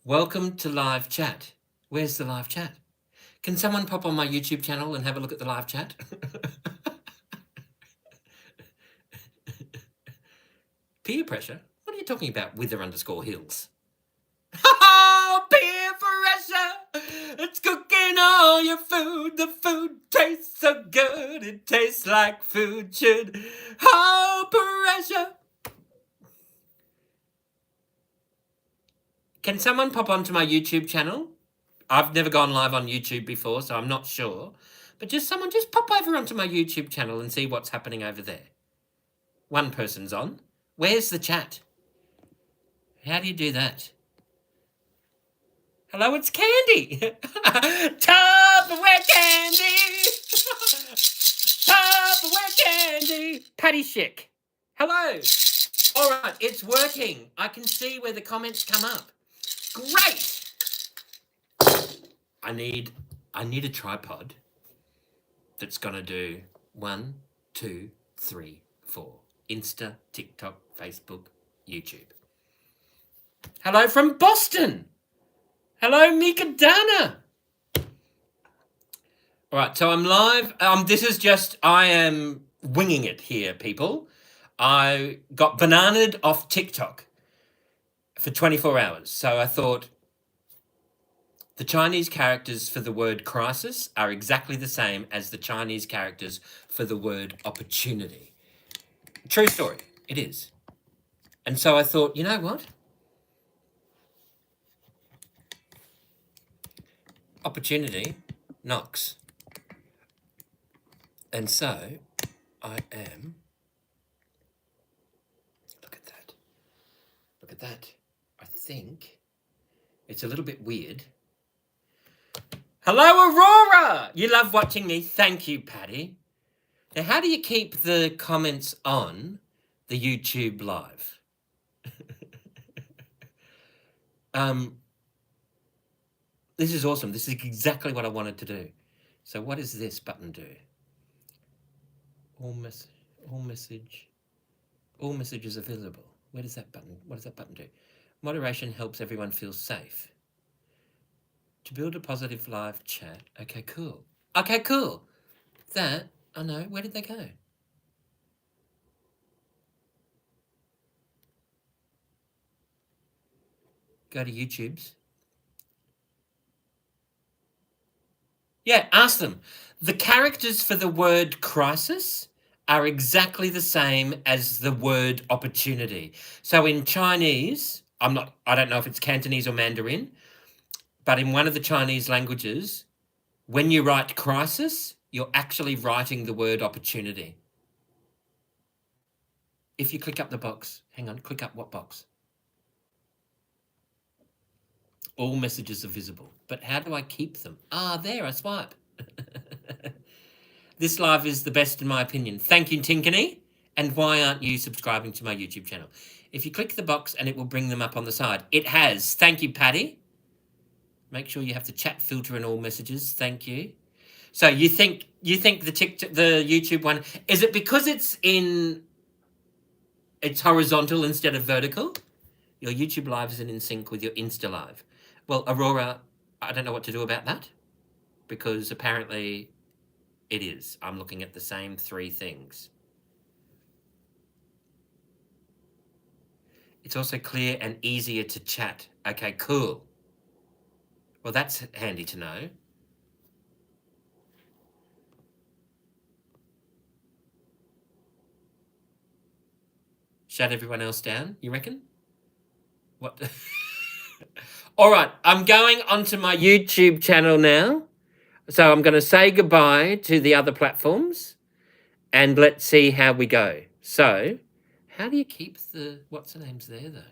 Welcome to live chat. Where's the live chat? Can someone pop on my YouTube channel and have a look at the live chat? Peer pressure? What are you talking about, Wither_Hills? Oh, peer pressure! It's cooking all your food. The food tastes so good. It tastes like food should. Oh, pressure! Can someone pop onto my YouTube channel? I've never gone live on YouTube before, so I'm not sure. But someone just pop over onto my YouTube channel and see what's happening over there. One person's on. Where's the chat? How do you do that? Hello, it's Candy. Tupperware Candy. Tupperware Candy. Patty Chick. Hello. All right, it's working. I can see where the comments come up. Great. I need a tripod that's gonna do 1, 2, 3, 4. Insta, TikTok, Facebook, YouTube. Hello from Boston. Hello, Mika Dana. All right, so I'm live. I am winging it here, people. I got bananaed off TikTok for 24 hours. So I thought the Chinese characters for the word crisis are exactly the same as the Chinese characters for the word opportunity. True story, it is. And so I thought, you know what? Opportunity knocks. And so I am. Look at that. Look at that. I think it's a little bit weird. Hello, Aurora! You love watching me. Thank you, Patty. Now, how do you keep the comments on the YouTube live? This is awesome. This is exactly what I wanted to do. So what does this button do? All messages are visible. What does that button do? Moderation helps everyone feel safe. To build a positive live chat. Okay, cool. That, I know. Where did they go? Go to YouTube's. Yeah, ask them. The characters for the word crisis are exactly the same as the word opportunity. So in Chinese, I don't know if it's Cantonese or Mandarin, but in one of the Chinese languages, when you write crisis, you're actually writing the word opportunity. If you click up the box, hang on, click up what box? All messages are visible. But how do I keep them? There, I swipe. This live is the best in my opinion. Thank you, Tinkany. And why aren't you subscribing to my YouTube channel? If you click the box and it will bring them up on the side. It has. Thank you, Patty. Make sure you have the chat filter and all messages. Thank you. So you think the YouTube one, is it because it's horizontal instead of vertical? Your YouTube live isn't in sync with your Insta live. Well, Aurora, I don't know what to do about that because apparently it is. I'm looking at the same 3 things. It's also clear and easier to chat. Okay, cool. Well, that's handy to know. Shut everyone else down, you reckon? What? All right, I'm going onto my YouTube channel now. So I'm going to say goodbye to the other platforms and let's see how we go. So how do you keep what's the names there though?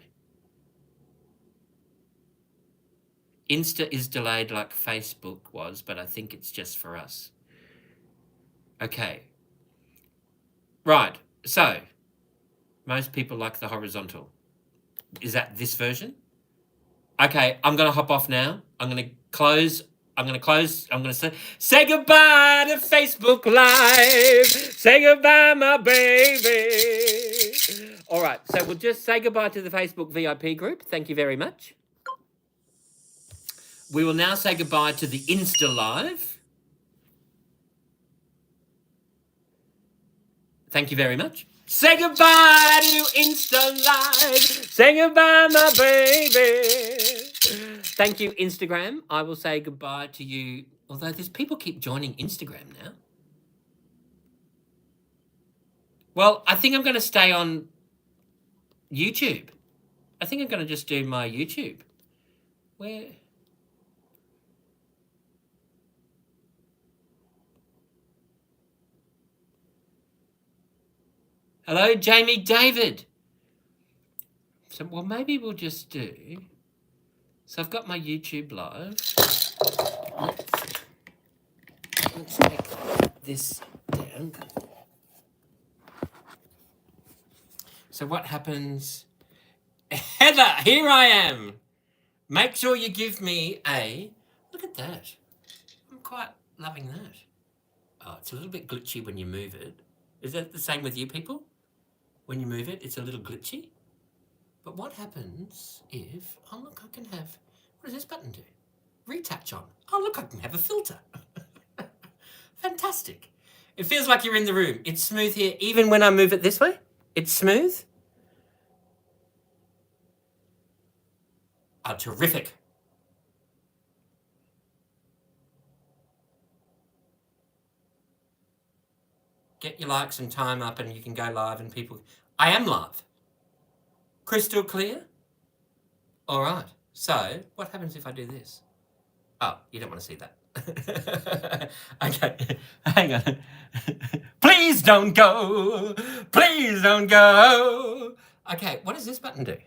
Insta is delayed like Facebook was, but I think it's just for us. Okay. Right. So most people like the horizontal. Is that this version? Okay, I'm going to hop off now. I'm going to close. I'm going to say goodbye to Facebook Live. Say goodbye, my baby. All right, so we'll just say goodbye to the Facebook VIP group. Thank you very much. We will now say goodbye to the Insta Live. Thank you very much. Say goodbye to Insta Live. Say goodbye, my baby. Thank you, Instagram. I will say goodbye to you. Although there's people keep joining Instagram now. Well, I think I'm going to stay on YouTube. I think I'm going to just do my YouTube. Where? Hello, Jamie David. So, well, maybe we'll just do... So I've got my YouTube live. Let's take this down. So what happens? Heather, here I am. Make sure you give me a... Look at that. I'm quite loving that. Oh, it's a little bit glitchy when you move it. Is that the same with you people? When you move it, it's a little glitchy. But what happens if... Oh, look, I can have... What does this button do? Retouch on. Oh, look, I can have a filter. Fantastic. It feels like you're in the room. It's smooth here. Even when I move it this way, it's smooth. Oh, terrific. Get your likes and time up and you can go live and people... I am live. Crystal clear? All right. So, what happens if I do this? Oh, you don't want to see that. Okay, hang on. Please don't go. Please don't go. Okay, what does this button do?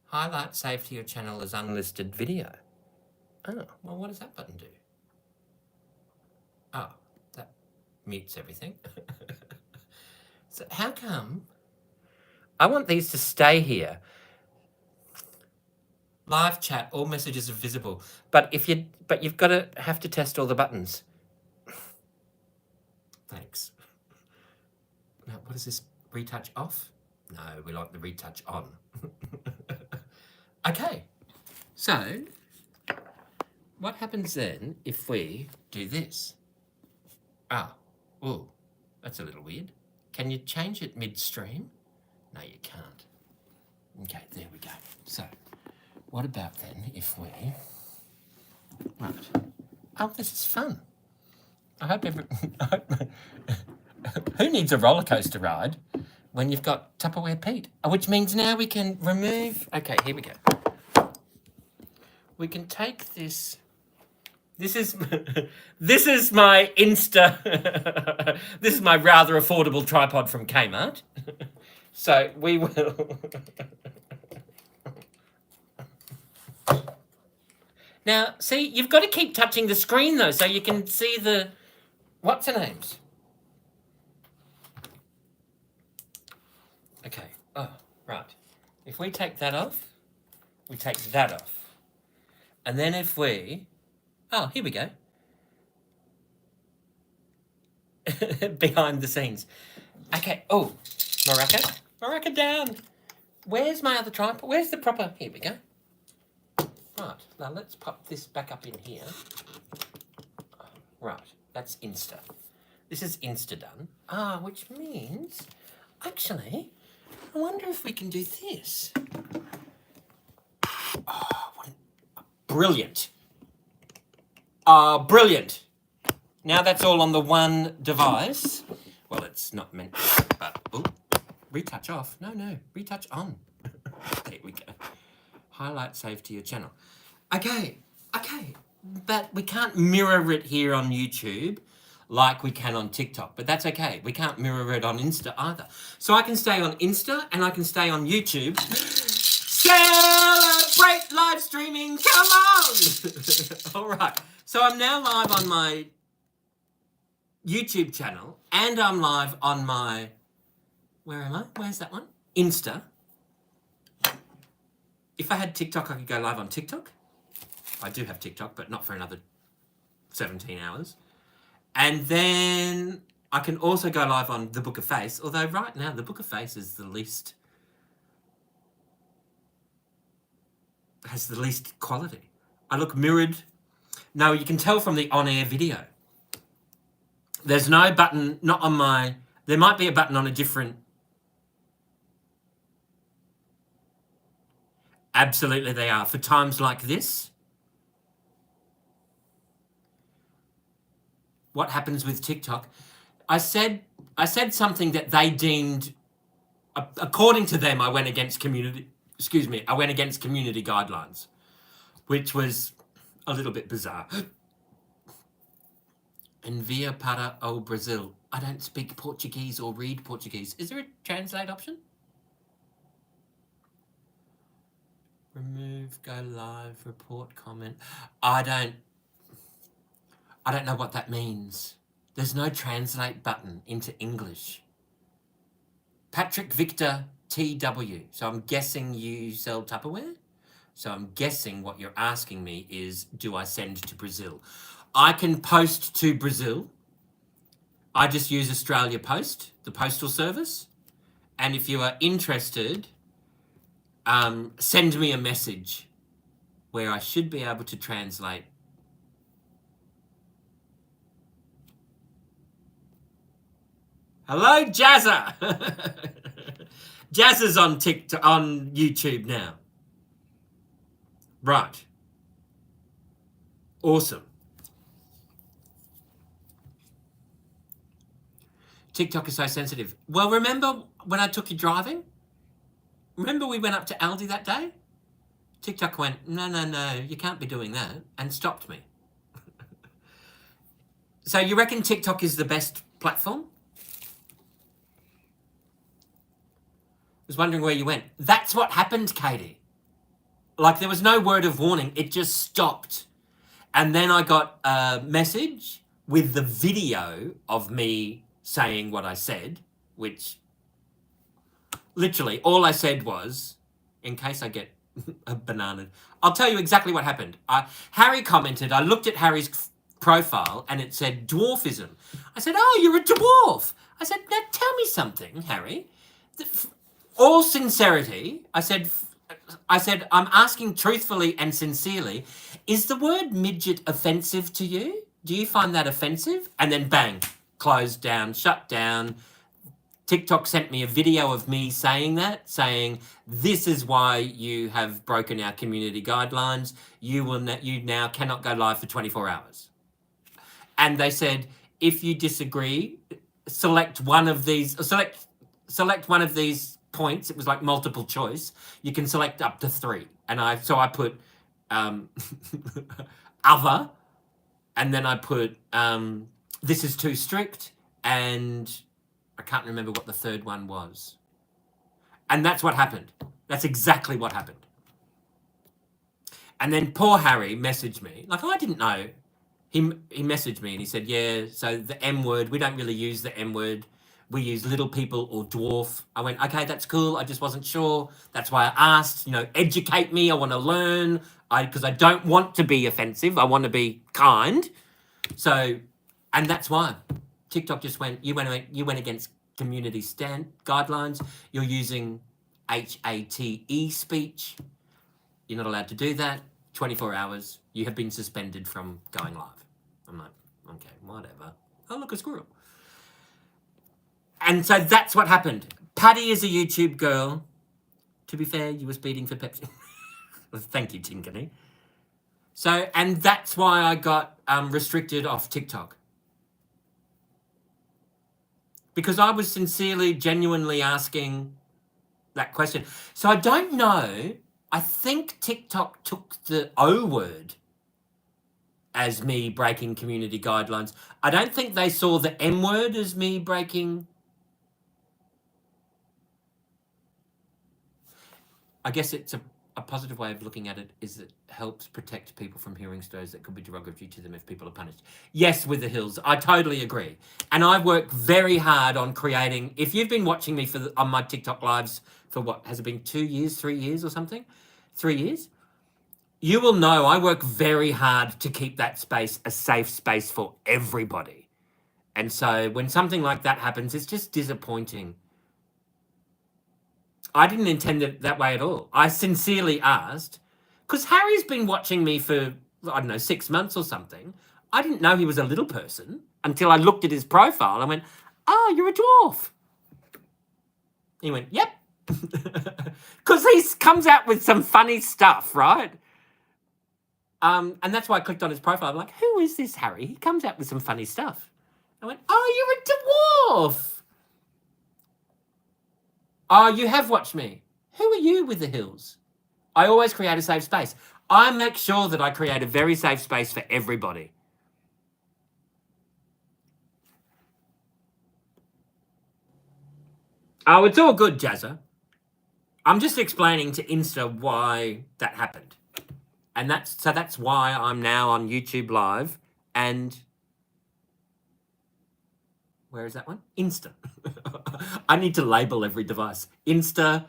Highlight save to your channel as unlisted video. Oh, well, what does that button do? Oh, that mutes everything. So how come? I want these to stay here. Live chat, all messages are visible. But you've got to have to test all the buttons. Thanks. Now, what is this? Retouch off? No, we like the retouch on. Okay. So, what happens then if we do this? Ah, oh, that's a little weird. Can you change it midstream? No, you can't. Okay, there we go. So, what about then if we... Right. Oh, this is fun. I hope who needs a roller coaster ride when you've got Tupperware Pete? Which means now we can remove... Okay, here we go. We can take this... This is this is my Insta... This is my rather affordable tripod from Kmart. So we will... Now, see, you've got to keep touching the screen, though, so you can see the... What's her names? Okay. Oh, right. If we take that off, we take that off. And then if we... Oh, here we go. Behind the scenes. Okay. Oh, Maraca. Maraca down. Where's my other tripod? Where's the proper... Here we go. Right, now let's pop this back up in here. Right, that's Insta. This is Insta done. Ah, which means, actually, I wonder if we can do this. Oh, brilliant. Brilliant. Now that's all on the one device. Well, it's not meant, but, oh, retouch off. No, retouch on. There we go. Highlight save to your channel. Okay, but we can't mirror it here on YouTube like we can on TikTok, but that's okay. We can't mirror it on Insta either. So I can stay on Insta and I can stay on YouTube. Celebrate live streaming, come on! All right, so I'm now live on my YouTube channel and I'm live on my, where am I? Where's that one? Insta. If I had TikTok, I could go live on TikTok. I do have TikTok, but not for another 17 hours. And then I can also go live on the Book of Face, although right now the Book of Face is the least... has the least quality. I look mirrored. No, you can tell from the on-air video. There's no button, not on my... There might be a button on a different... Absolutely they are. For times like this, what happens with TikTok? I said something that they deemed, according to them, I went against community guidelines, which was a little bit bizarre. Envia para o Brazil. I don't speak Portuguese or read Portuguese. Is there a translate option? Remove, go live, report, comment. I don't know what that means. There's no translate button into English. Patrick Victor TW. So I'm guessing you sell Tupperware? So I'm guessing what you're asking me is, do I send to Brazil? I can post to Brazil. I just use Australia Post, the postal service. And if you are interested, send me a message where I should be able to translate. Hello, Jazza. Jazza's on TikTok, on YouTube now. Right. Awesome. TikTok is so sensitive. Well, remember when I took you driving? Remember we went up to Aldi that day? TikTok went, no, you can't be doing that, and stopped me. So you reckon TikTok is the best platform? I was wondering where you went. That's what happened, Katie. Like, there was no word of warning. It just stopped. And then I got a message with the video of me saying what I said, which literally all I said was, in case I get a banana, I'll tell you exactly what happened. Harry commented, I looked at Harry's profile and it said dwarfism. I said, oh, you're a dwarf. I said, now tell me something, Harry. All sincerity, I said, I'm asking truthfully and sincerely, is the word midget offensive to you? Do you find that offensive? And then bang, closed down, shut down. TikTok sent me a video of me saying that, saying, this is why you have broken our community guidelines. You now cannot go live for 24 hours. And they said, if you disagree, select one of these points. It was like multiple choice. You can select up to 3. And I put other, and then I put this is too strict, and I can't remember what the third one was. And that's what happened. That's exactly what happened. And then poor Harry messaged me. Like, I didn't know. He messaged me and he said, yeah, so the M word, we don't really use the M word. We use little people or dwarf. I went, okay, that's cool. I just wasn't sure. That's why I asked, educate me. I want to learn. Because I don't want to be offensive. I want to be kind. So, and that's why TikTok just went, you went against community guidelines. You're using HATE speech. You're not allowed to do that. 24 hours. You have been suspended from going live. I'm like, okay, whatever. Oh, look, a squirrel. And so that's what happened. Patty is a YouTube girl. To be fair, you were speeding for Pepsi. Thank you, Tinkany. So, and that's why I got restricted off TikTok. Because I was sincerely, genuinely asking that question. So I don't know. I think TikTok took the O word as me breaking community guidelines. I don't think they saw the M word as me breaking. I guess it's a positive way of looking at it is it helps protect people from hearing stories that could be derogatory to them if people are punished. Yes, with the hills, I totally agree. And I work very hard on creating, if you've been watching me on my TikTok lives for what, has it been 2 years, 3 years or something? 3 years? You will know I work very hard to keep that space a safe space for everybody. And so when something like that happens, it's just disappointing. I didn't intend it that way at all. I sincerely asked, Because Harry's been watching me for, I don't know, 6 months or something. I didn't know he was a little person until I looked at his profile and went, oh, you're a dwarf. He went, yep. Because he comes out with some funny stuff, right? And that's why I clicked on his profile. I'm like, who is this Harry? He comes out with some funny stuff. I went, oh, you're a dwarf. Oh, you have watched me. Who are you with the hills? I always create a safe space. I make sure that I create a very safe space for everybody. Oh, it's all good, Jazza. I'm just explaining to Insta why that happened. And that's why I'm now on YouTube Live and where is that one? Insta. I need to label every device. Insta,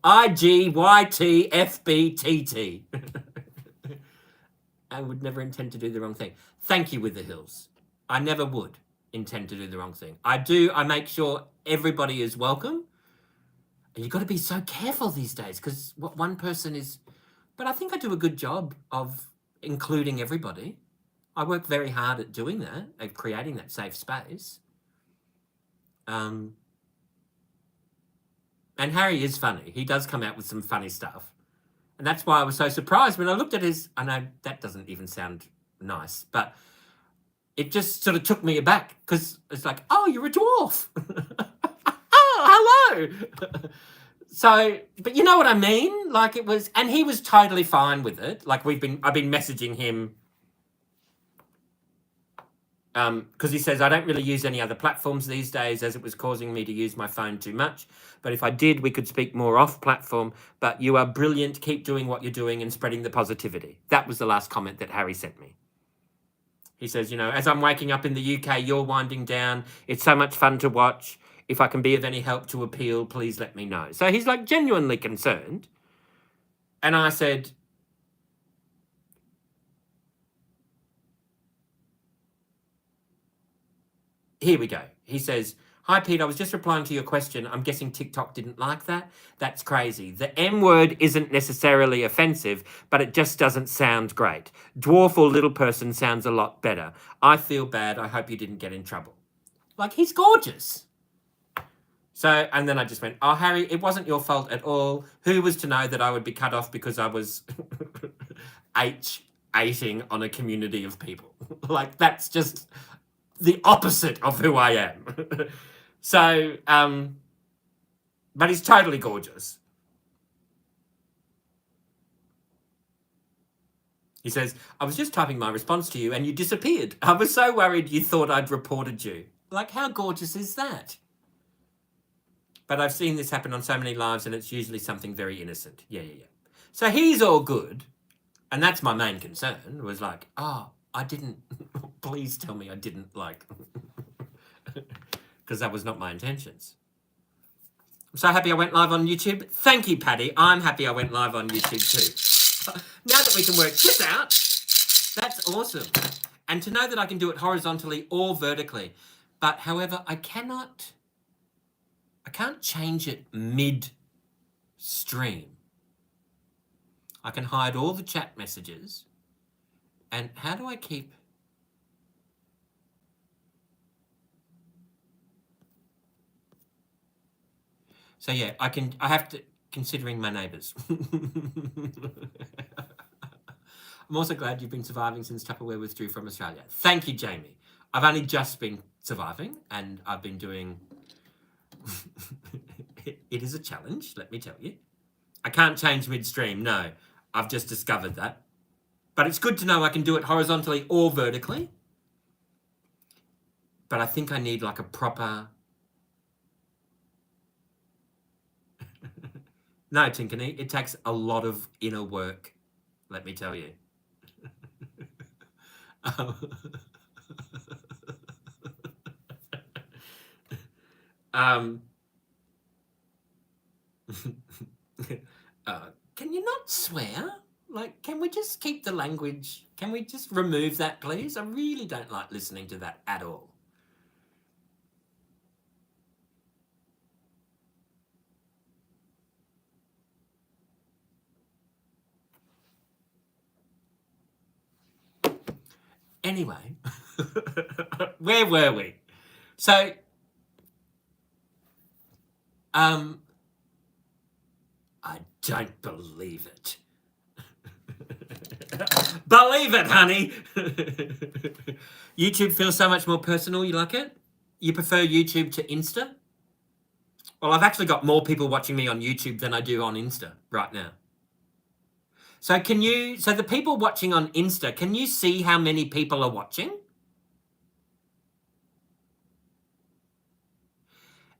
IGYTFBTT. I would never intend to do the wrong thing. Thank you, With the Hills. I never would intend to do the wrong thing. I make sure everybody is welcome. And you've got to be so careful these days because what one person is... But I think I do a good job of including everybody. I work very hard at doing that, at creating that safe space. And Harry is funny. He does come out with some funny stuff. And that's why I was so surprised when I looked at his... I know that doesn't even sound nice, but it just sort of took me aback because it's like, oh, you're a dwarf. Oh, hello. So, but you know what I mean? Like it was... And he was totally fine with it. Like I've been messaging him because he says, I don't really use any other platforms these days as it was causing me to use my phone too much. But if I did, we could speak more off platform. But you are brilliant. Keep doing what you're doing and spreading the positivity. That was the last comment that Harry sent me. He says, you know, as I'm waking up in the UK, you're winding down. It's so much fun to watch. If I can be of any help to appeal, please let me know. So he's like genuinely concerned. And I said, here we go. He says, hi, Pete, I was just replying to your question. I'm guessing TikTok didn't like that. That's crazy. The M word isn't necessarily offensive, but it just doesn't sound great. Dwarf or little person sounds a lot better. I feel bad. I hope you didn't get in trouble. Like, he's gorgeous. So, and then I just went, oh, Harry, it wasn't your fault at all. Who was to know that I would be cut off because I was H-8ing on a community of people? Like, that's just the opposite of who I am. So, but he's totally gorgeous. He says, I was just typing my response to you and you disappeared. I was so worried you thought I'd reported you. Like, how gorgeous is that? But I've seen this happen on so many lives and it's usually something very innocent. Yeah. So he's all good. And that's my main concern, was like, oh, I didn't, please tell me I didn't, like, because that was not my intentions. I'm so happy I went live on YouTube. Thank you, Paddy. I'm happy I went live on YouTube too. Now that we can work this out, that's awesome. And to know that I can do it horizontally or vertically. But however, I can't change it mid-stream. I can hide all the chat messages. And how do I keep... So yeah, I have to, considering my neighbours. I'm also glad you've been surviving since Tupperware withdrew from Australia. Thank you, Jamie. I've only just been surviving and I've been doing... It is a challenge, let me tell you. I can't change midstream, no. I've just discovered that. But it's good to know I can do it horizontally or vertically. But I think I need like a proper... No, Tinkany, it takes a lot of inner work, let me tell you. Can you not swear? Like, can we just keep the language? Can we just remove that, please? I really don't like listening to that at all. Anyway, where were we? So, I don't believe it. Believe it, honey. YouTube feels so much more personal. You like it? You prefer YouTube to Insta? Well, I've actually got more people watching me on YouTube than I do on Insta right now. So so the people watching on Insta, can you see how many people are watching?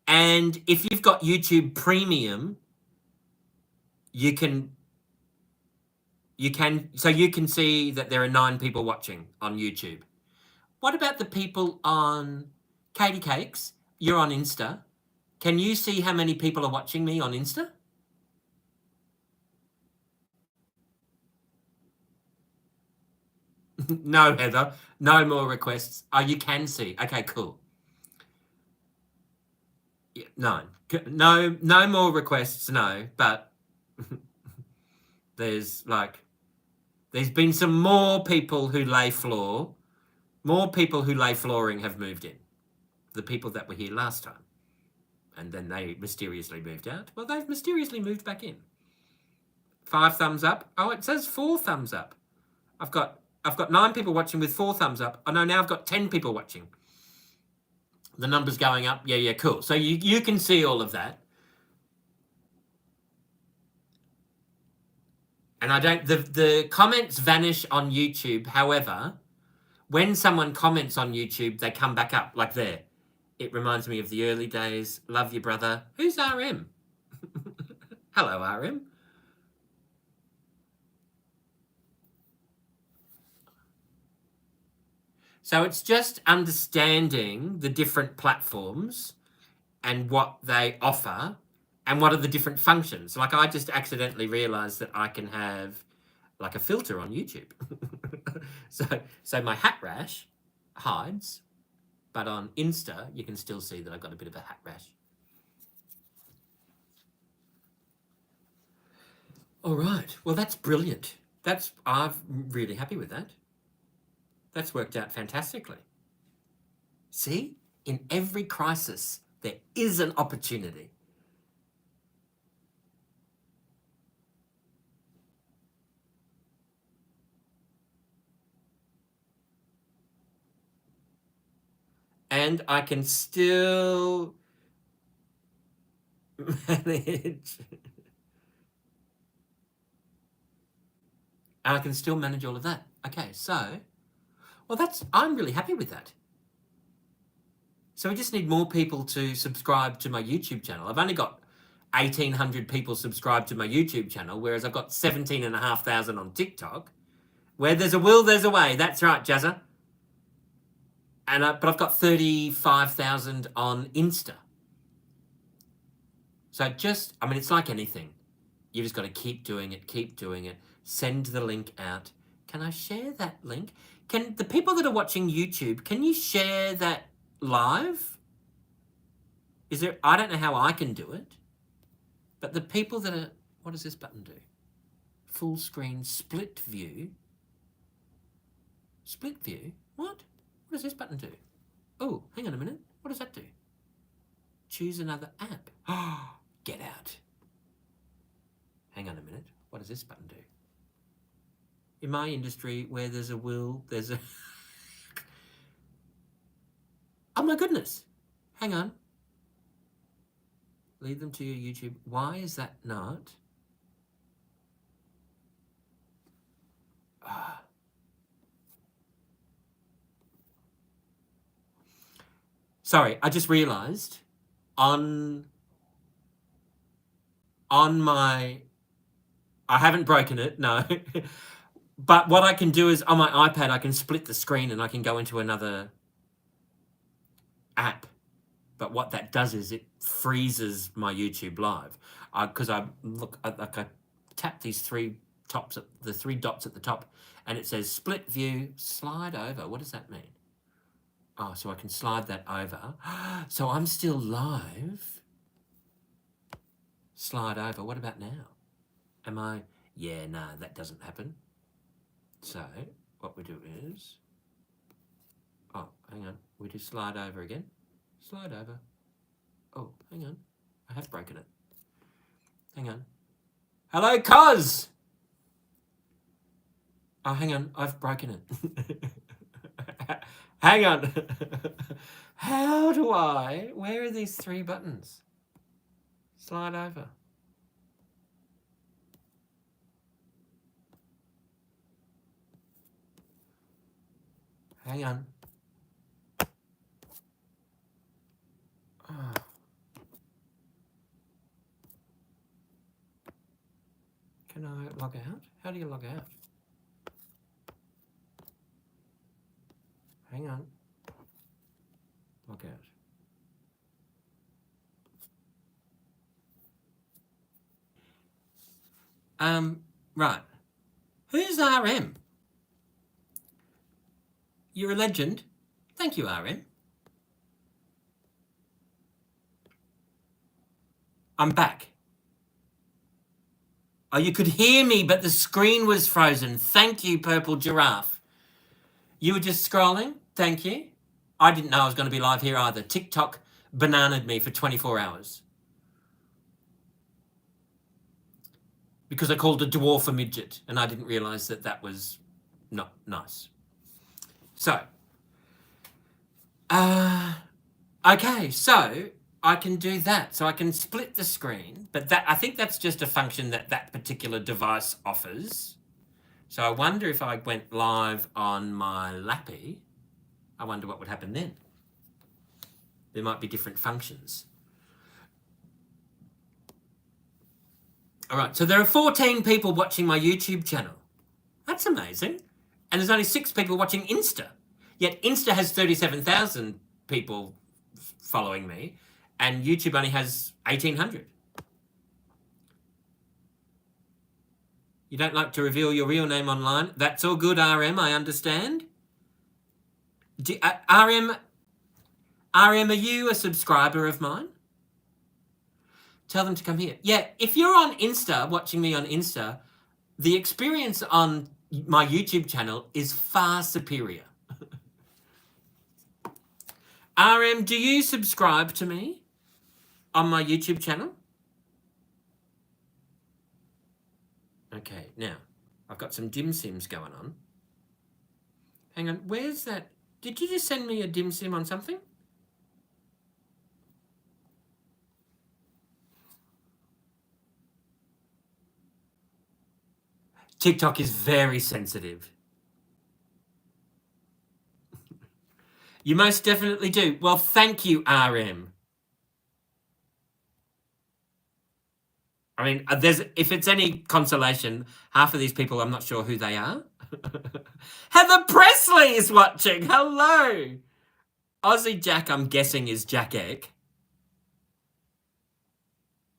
And if you've got YouTube Premium, you can see that there are 9 people watching on YouTube. What about the people on Katie Cakes? You're on Insta. Can you see how many people are watching me on Insta? No, Heather. No more requests. Oh, you can see. Okay, cool. Yeah, 9. No more requests, no. But there's been some more people who lay floor. More people who lay flooring have moved in. The people that were here last time. And then they mysteriously moved out. Well, they've mysteriously moved back in. 5 thumbs up. Oh, it says 4 thumbs up. I've got 9 people watching with 4 thumbs up. Oh no, now I've got 10 people watching. The number's going up. Yeah, cool. So you can see all of that. And the comments vanish on YouTube. However, when someone comments on YouTube, they come back up like there. It reminds me of the early days. Love you, brother. Who's RM? Hello, RM. So it's just understanding the different platforms and what they offer and what are the different functions. Like I just accidentally realized that I can have like a filter on YouTube. so my hat rash hides, but on Insta you can still see that I've got a bit of a hat rash. All right. Well, that's brilliant. I'm really happy with that. That's worked out fantastically. See, in every crisis, there is an opportunity. And I can still manage. And I can still manage all of that. Okay, so, well, I'm really happy with that. So we just need more people to subscribe to my YouTube channel. I've only got 1,800 people subscribed to my YouTube channel, whereas I've got 17,500 on TikTok. Where there's a will, there's a way. That's right, Jazza. But I've got 35,000 on Insta. So it's like anything. You just got to keep doing it. Send the link out. Can I share that link? Can the people that are watching YouTube, can you share that live? I don't know how I can do it, but the people that are, what does this button do? Full screen split view. Split view? What? What does this button do? Oh, hang on a minute. What does that do? Choose another app. Oh, get out. Hang on a minute. What does this button do? In my industry, where there's a will, there's a... Oh my goodness. Hang on. Lead them to your YouTube. Why is that not? Sorry, I just realized on my... I haven't broken it, no. But what I can do is on my iPad, I can split the screen and I can go into another app. But what that does is it freezes my YouTube live. Because I tap these 3 dots at the top, and it says split view, slide over. What does that mean? Oh, so I can slide that over. So I'm still live. Slide over. What about now? Am I? Yeah, no, that doesn't happen. So what we do is Oh, hang on. We just slide over again. Slide over. Oh, hang on. I have broken it. Hang on. Hello, Cos! Oh, hang on. I've broken it. Hang on. How do I... Where are these 3 buttons? Slide over. Hang on. Oh. Can I log out? How do you log out? Hang on. Log out. Right. Who's RM? You're a legend. Thank you, RM. I'm back. Oh, you could hear me, but the screen was frozen. Thank you, Purple Giraffe. You were just scrolling? Thank you. I didn't know I was going to be live here either. TikTok bananaed me for 24 hours. Because I called a dwarf a midget, and I didn't realise that that was not nice. So, okay, so I can do that. So I can split the screen, but that I think that's just a function that that particular device offers. So I wonder if I went live on my lappy, I wonder what would happen then. There might be different functions. All right, so there are 14 people watching my YouTube channel. That's amazing. And there's only 6 people watching Insta. Yet Insta has 37,000 people following me, and YouTube only has 1,800. You don't like to reveal your real name online? That's all good, RM, I understand. RM, are you a subscriber of mine? Tell them to come here. Yeah, if you're on Insta, watching me on Insta, the experience on my YouTube channel is far superior. RM, do you subscribe to me on my YouTube channel? Okay, now, I've got some dim sims going on. Hang on, where's that? Did you just send me a dim sim on something? TikTok is very sensitive. You most definitely do. Well, thank you, RM. I mean, if it's any consolation, half of these people, I'm not sure who they are. Heather Presley is watching. Hello. Aussie Jack, I'm guessing, is Jack Egg.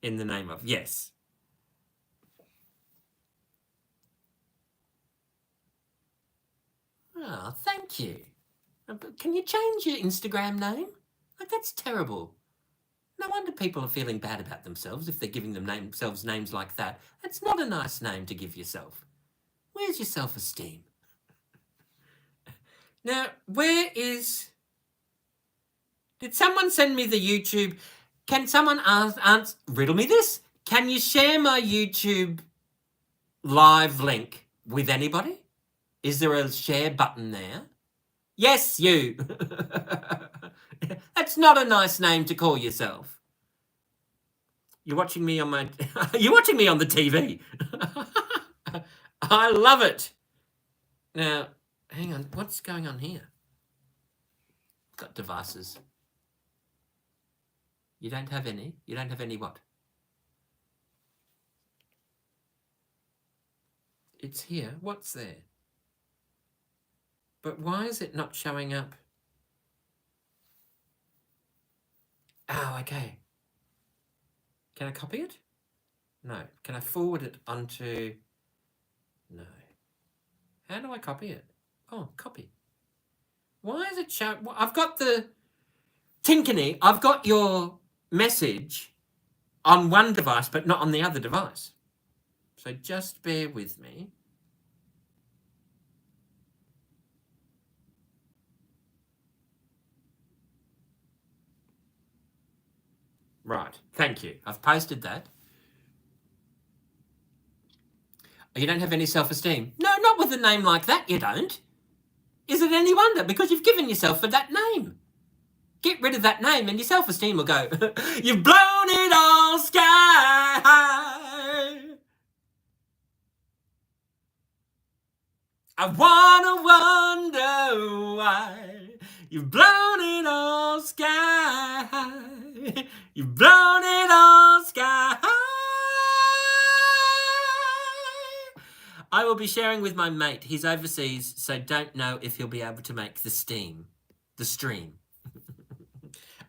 In the name of, yes. Oh, thank you. Can you change your Instagram name? Like, that's terrible. No wonder people are feeling bad about themselves if they're giving themselves names like that. That's not a nice name to give yourself. Where's your self-esteem? Now, where is... Did someone send me the YouTube... Can someone riddle me this? Can you share my YouTube live link with anybody? Is there a share button there? Yes, you. That's not a nice name to call yourself. You're watching me on my... You're watching me on the TV. I love it. Now, hang on. What's going on here? Got devices. You don't have any? You don't have any what? It's here. What's there? But why is it not showing up? Oh, okay. Can I copy it? No. Can I forward it onto... No. How do I copy it? Oh, copy. Why is it showing... I've got the... Tinkany, I've got your message on one device, but not on the other device. So just bear with me. Right. Thank you. I've posted that. You don't have any self-esteem? No, not with a name like that, you don't. Is it any wonder? Because you've given yourself for that name. Get rid of that name and your self-esteem will go, you've blown it all sky high. I wanna wonder why you've blown it all sky high. You've blown it all sky high. I will be sharing with my mate. He's overseas, so don't know if he'll be able to make the stream.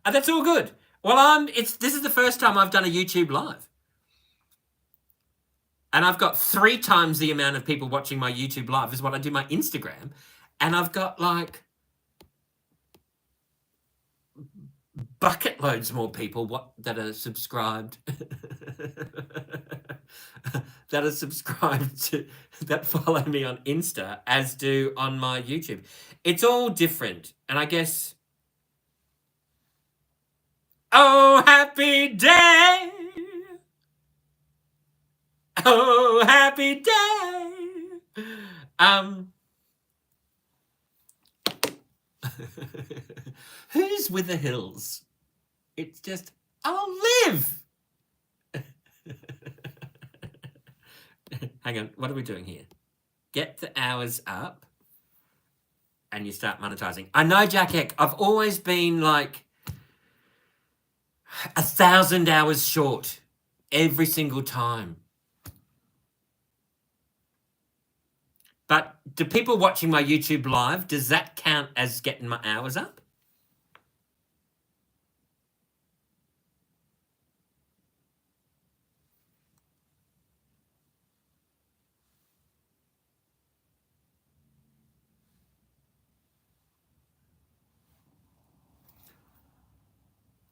That's all good. Well, this is the first time I've done a YouTube live. And I've got 3 times the amount of people watching my YouTube live as what I do my Instagram. And I've got like bucket loads more people that are subscribed. that are subscribed to, that follow me on Insta as do on my YouTube. It's all different. And I guess, oh, happy day. Oh, happy day. Who's with the hills? It's just, I'll live. Hang on, what are we doing here? Get the hours up and you start monetizing. I know, Jack Eck, I've always been like 1,000 hours short every single time. But do people watching my YouTube live, does that count as getting my hours up?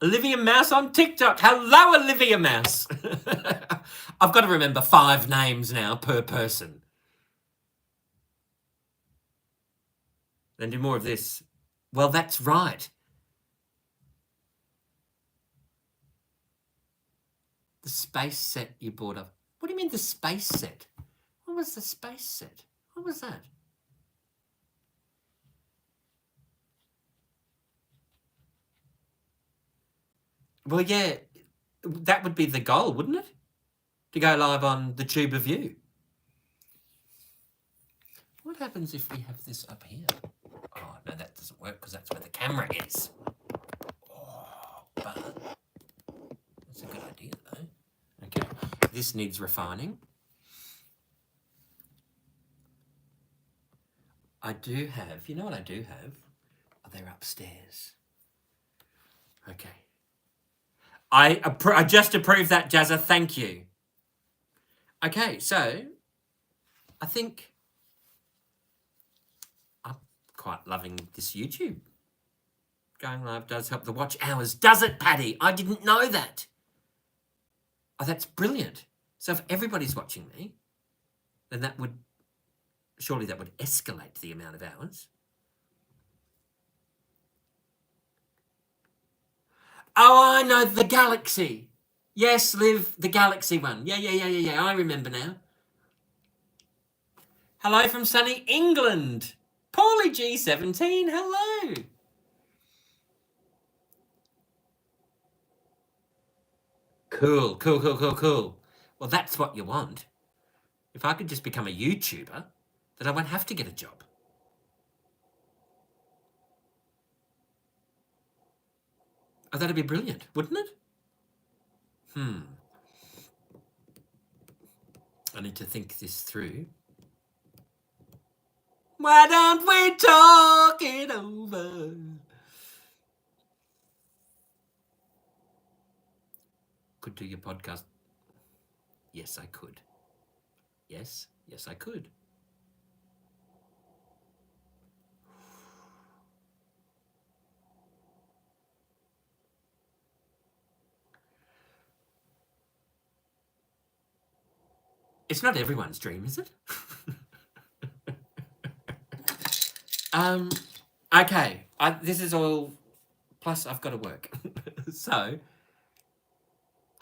Olivia Mouse on TikTok. Hello, Olivia Mouse. I've got to remember 5 names now per person. Then do more of this. Well, that's right. The space set you bought up. What do you mean the space set? What was the space set? What was that? Well, yeah, that would be the goal, wouldn't it? To go live on the Tube of You. What happens if we have this up here? Oh, no, that doesn't work because that's where the camera is. Oh, but that's a good idea, though. Okay, this needs refining. I do have, you know what I do have? Oh, they're upstairs. Okay. I just approved that, Jazza. Thank you. Okay, so I think I'm quite loving this YouTube. Going live does help the watch hours. Does it, Paddy? I didn't know that. Oh, that's brilliant. So if everybody's watching me, then surely that would escalate the amount of hours. Oh, I know, the Galaxy. Yes, Liv, the Galaxy one. Yeah, I remember now. Hello from sunny England. Paulie G17, hello. Cool. Well, that's what you want. If I could just become a YouTuber, then I won't have to get a job. Oh, that'd be brilliant, wouldn't it? I need to think this through. Why don't we talk it over? Could do your podcast. Yes, I could. Yes, I could. It's not everyone's dream, is it? Okay. This is all. Plus, I've got to work. So,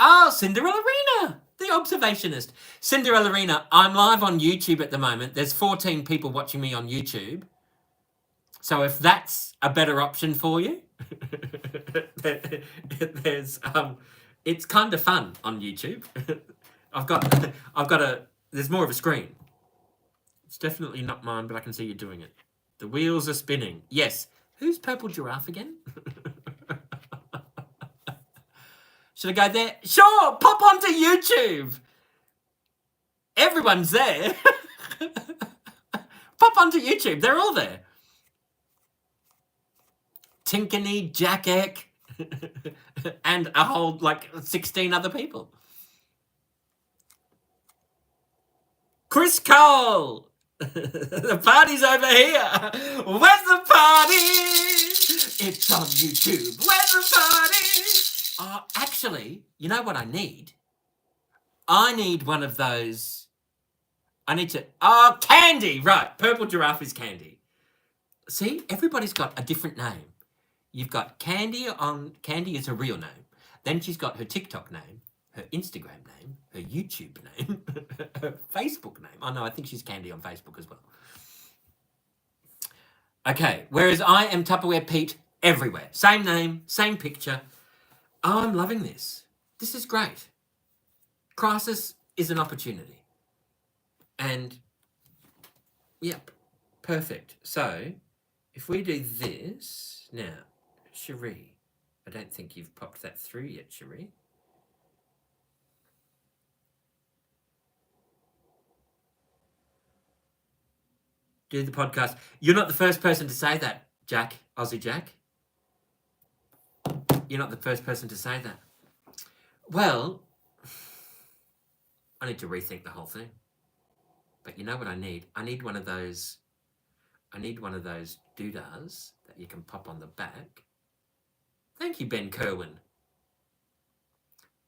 Oh, Cinderellarina, the observationist. Cinderellarina, I'm live on YouTube at the moment. There's 14 people watching me on YouTube. So if that's a better option for you, there's it's kind of fun on YouTube. I've got there's more of a screen. It's definitely not mine, but I can see you doing it. The wheels are spinning. Yes. Who's Purple Giraffe again? Should I go there? Sure, pop onto YouTube. Everyone's there. Pop onto YouTube. They're all there. Tinkany, Jack Eck, and a whole, 16 other people. Chris Cole. The party's over here. Where's the party? It's on YouTube. Where's the party? Actually, you know what I need? I need one of those. I need to. Oh, Candy. Right. Purple Giraffe is Candy. See, everybody's got a different name. You've got Candy is her real name. Then she's got her TikTok name, her Instagram name, her YouTube name, her Facebook name. Oh no, I think she's Candy on Facebook as well. Okay, whereas I am Tupperware Pete everywhere. Same name, same picture. Oh, I'm loving this. This is great. Crisis is an opportunity. And, yep, perfect. So, if we do this, now, Cherie, I don't think you've popped that through yet, Cherie. Do the podcast. You're not the first person to say that, Jack, Aussie Jack. You're not the first person to say that. Well, I need to rethink the whole thing. But you know what I need? I need one of those doodahs that you can pop on the back. Thank you, Ben Kerwin.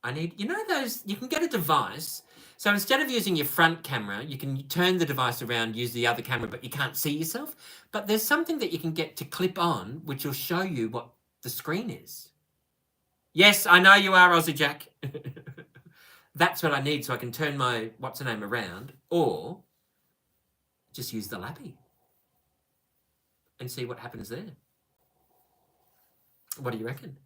I need, those, you can get a device. So instead of using your front camera, you can turn the device around, use the other camera, but you can't see yourself. But there's something that you can get to clip on, which will show you what the screen is. Yes, I know you are, Aussie Jack. That's what I need so I can turn my what's-her-name around, or just use the lappy and see what happens there. What do you reckon?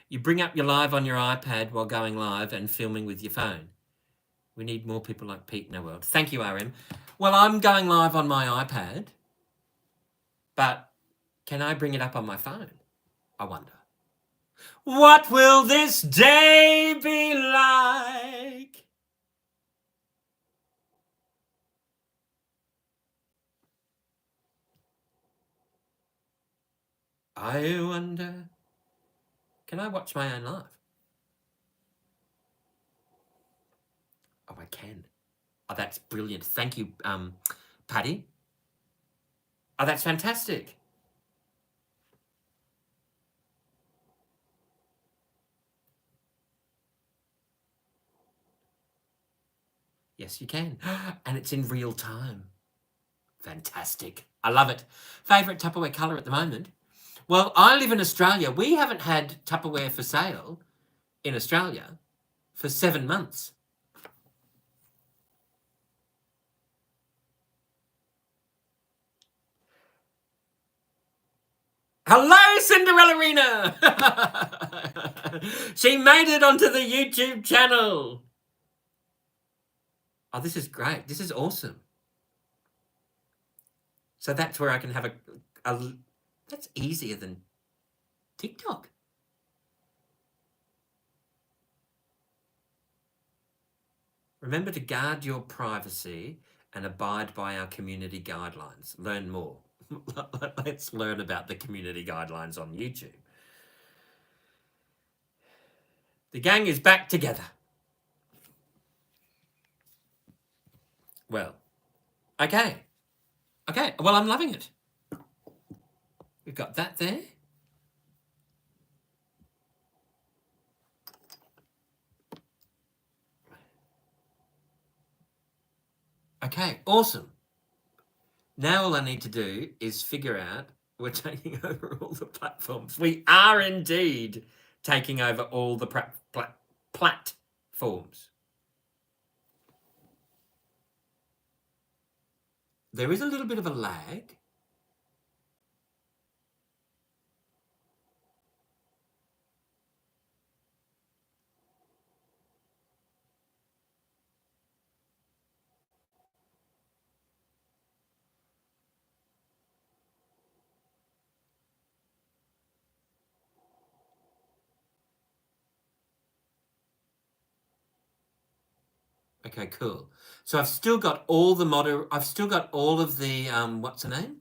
You bring up your live on your iPad while going live and filming with your phone. We need more people like Pete in our world. Thank you, RM. Well, I'm going live on my iPad, but can I bring it up on my phone? I wonder. What will this day be like? I wonder. Can I watch my own live? Oh, I can. Oh, that's brilliant. Thank you, Paddy. Oh, that's fantastic. Yes, you can. And it's in real time. Fantastic. I love it. Favourite Tupperware colour at the moment? Well, I live in Australia. We haven't had Tupperware for sale in Australia for 7 months. Hello, Cinderellarina! She made it onto the YouTube channel. Oh, this is great. This is awesome. So that's where I can have a that's easier than TikTok. Remember to guard your privacy and abide by our community guidelines. Learn more. Let's learn about the community guidelines on YouTube. The gang is back together. Well, okay. Okay, well, I'm loving it. We've got that there. Okay, awesome. Now all I need to do is figure out we're taking over all the platforms. We are indeed taking over all the platforms. There is a little bit of a lag. Okay, cool. So I've still got all the I've still got all of the what's the name?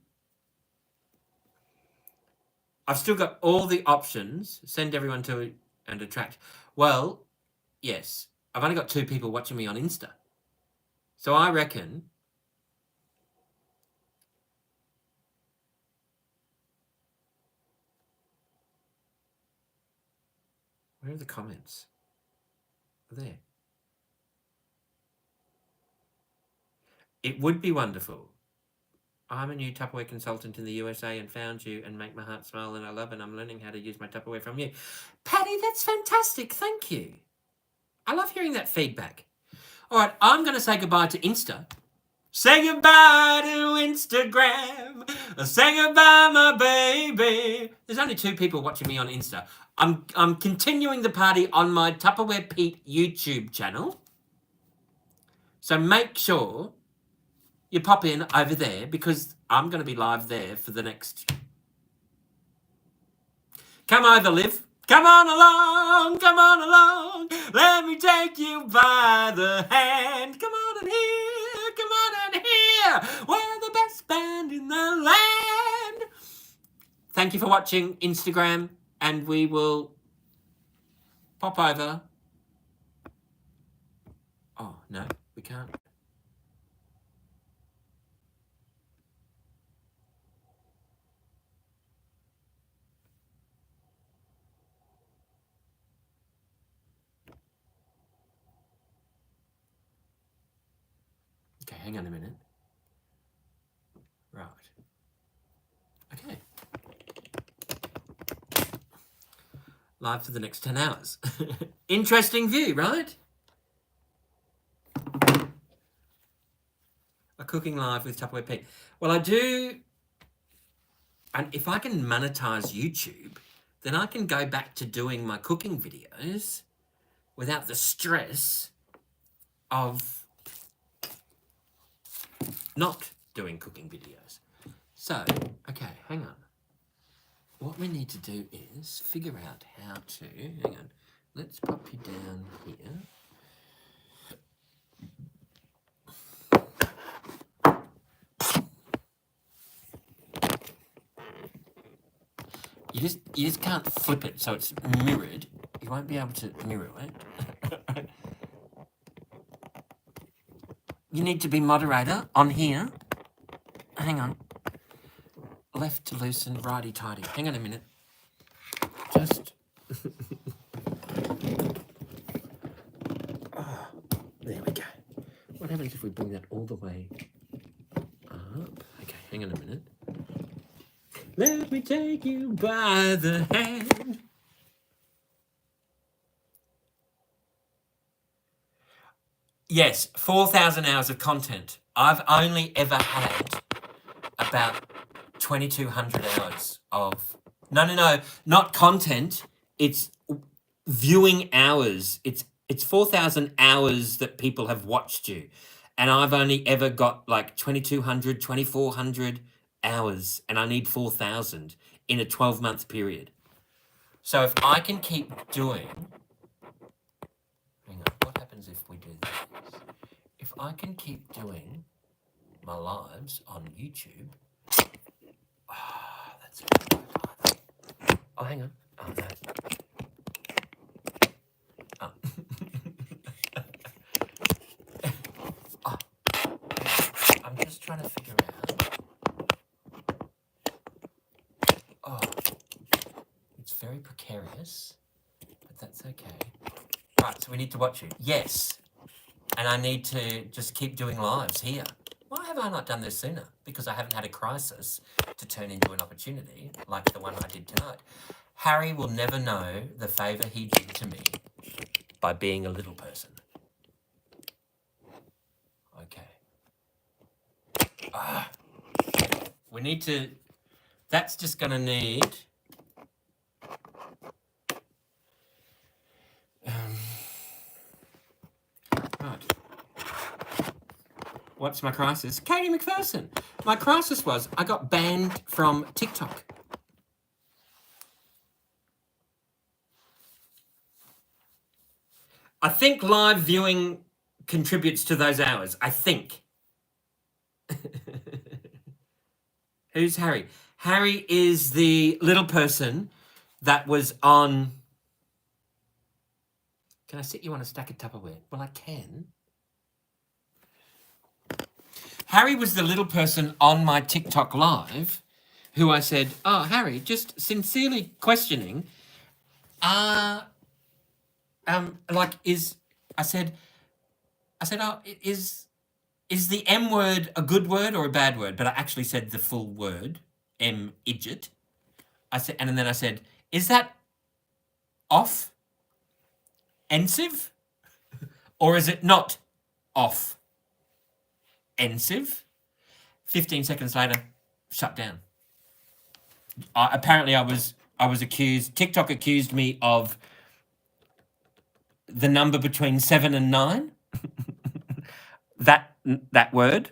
I've still got all the options. Send everyone to and attract. Well, yes. I've only got 2 people watching me on Insta. So I reckon where are the comments? There. It would be wonderful. I'm a new Tupperware consultant in the USA and found you and make my heart smile and I love it. I'm learning how to use my Tupperware from you. Patty, that's fantastic. Thank you. I love hearing that feedback. All right, I'm going to say goodbye to Insta. Say goodbye to Instagram. Say goodbye, my baby. There's only 2 people watching me on Insta. I'm continuing the party on my Tupperware Pete YouTube channel. So make sure you pop in over there because I'm going to be live there for the next... Come over, Liv. Come on along, come on along. Let me take you by the hand. Come on in here, come on in here. We're the best band in the land. Thank you for watching Instagram, and we will pop over. Oh, no, we can't. Okay, hang on a minute. Right. Okay. Live for the next 10 hours. Interesting view, right? A cooking live with Tupperware Pete. Well, I do... And if I can monetize YouTube, then I can go back to doing my cooking videos without the stress of not doing cooking videos. So, okay, hang on. What we need to do is figure out how to... Hang on. Let's pop you down here. You just can't flip it so it's mirrored. You won't be able to mirror it. You need to be moderator on here. Hang on. Left to loosen, righty tighty. Hang on a minute. Just... Oh, there we go. What happens if we bring that all the way up? Okay, hang on a minute. Let me take you by the hand. Yes, 4,000 hours of content. I've only ever had about 2,200 hours of... No, not content. It's viewing hours. It's 4,000 hours that people have watched you. And I've only ever got like 2,200, 2,400 hours. And I need 4,000 in a 12-month period. So if I can keep doing... Hang on, what happens if we do this? If I can keep doing my lives on YouTube... Oh, that's good. Oh, hang on. Oh, no. Oh. Oh. trying to figure out. Oh, it's very precarious, but that's okay. Right, so we need to watch it. Yes. And I need to just keep doing lives here. Why have I not done this sooner? Because I haven't had a crisis to turn into an opportunity like the one I did tonight. Harry will never know the favour he did to me by being a little person. Okay. We need to... That's just going to need... Right. What's my crisis? Katie McPherson. My crisis was I got banned from TikTok. I think live viewing contributes to those hours. I think. Who's Harry? Harry is the little person that was on... Can I sit you on a stack of Tupperware? Well, I can. Harry was the little person on my TikTok live who I said, oh, Harry, just sincerely questioning, I said, oh, is the M word a good word or a bad word? But I actually said the full word, M-idget. I said, and then I said, is that offensive? Or is it not offensive? 15 seconds later, shut down. Apparently I was accused, TikTok accused me of the number between 7 and 9. that word,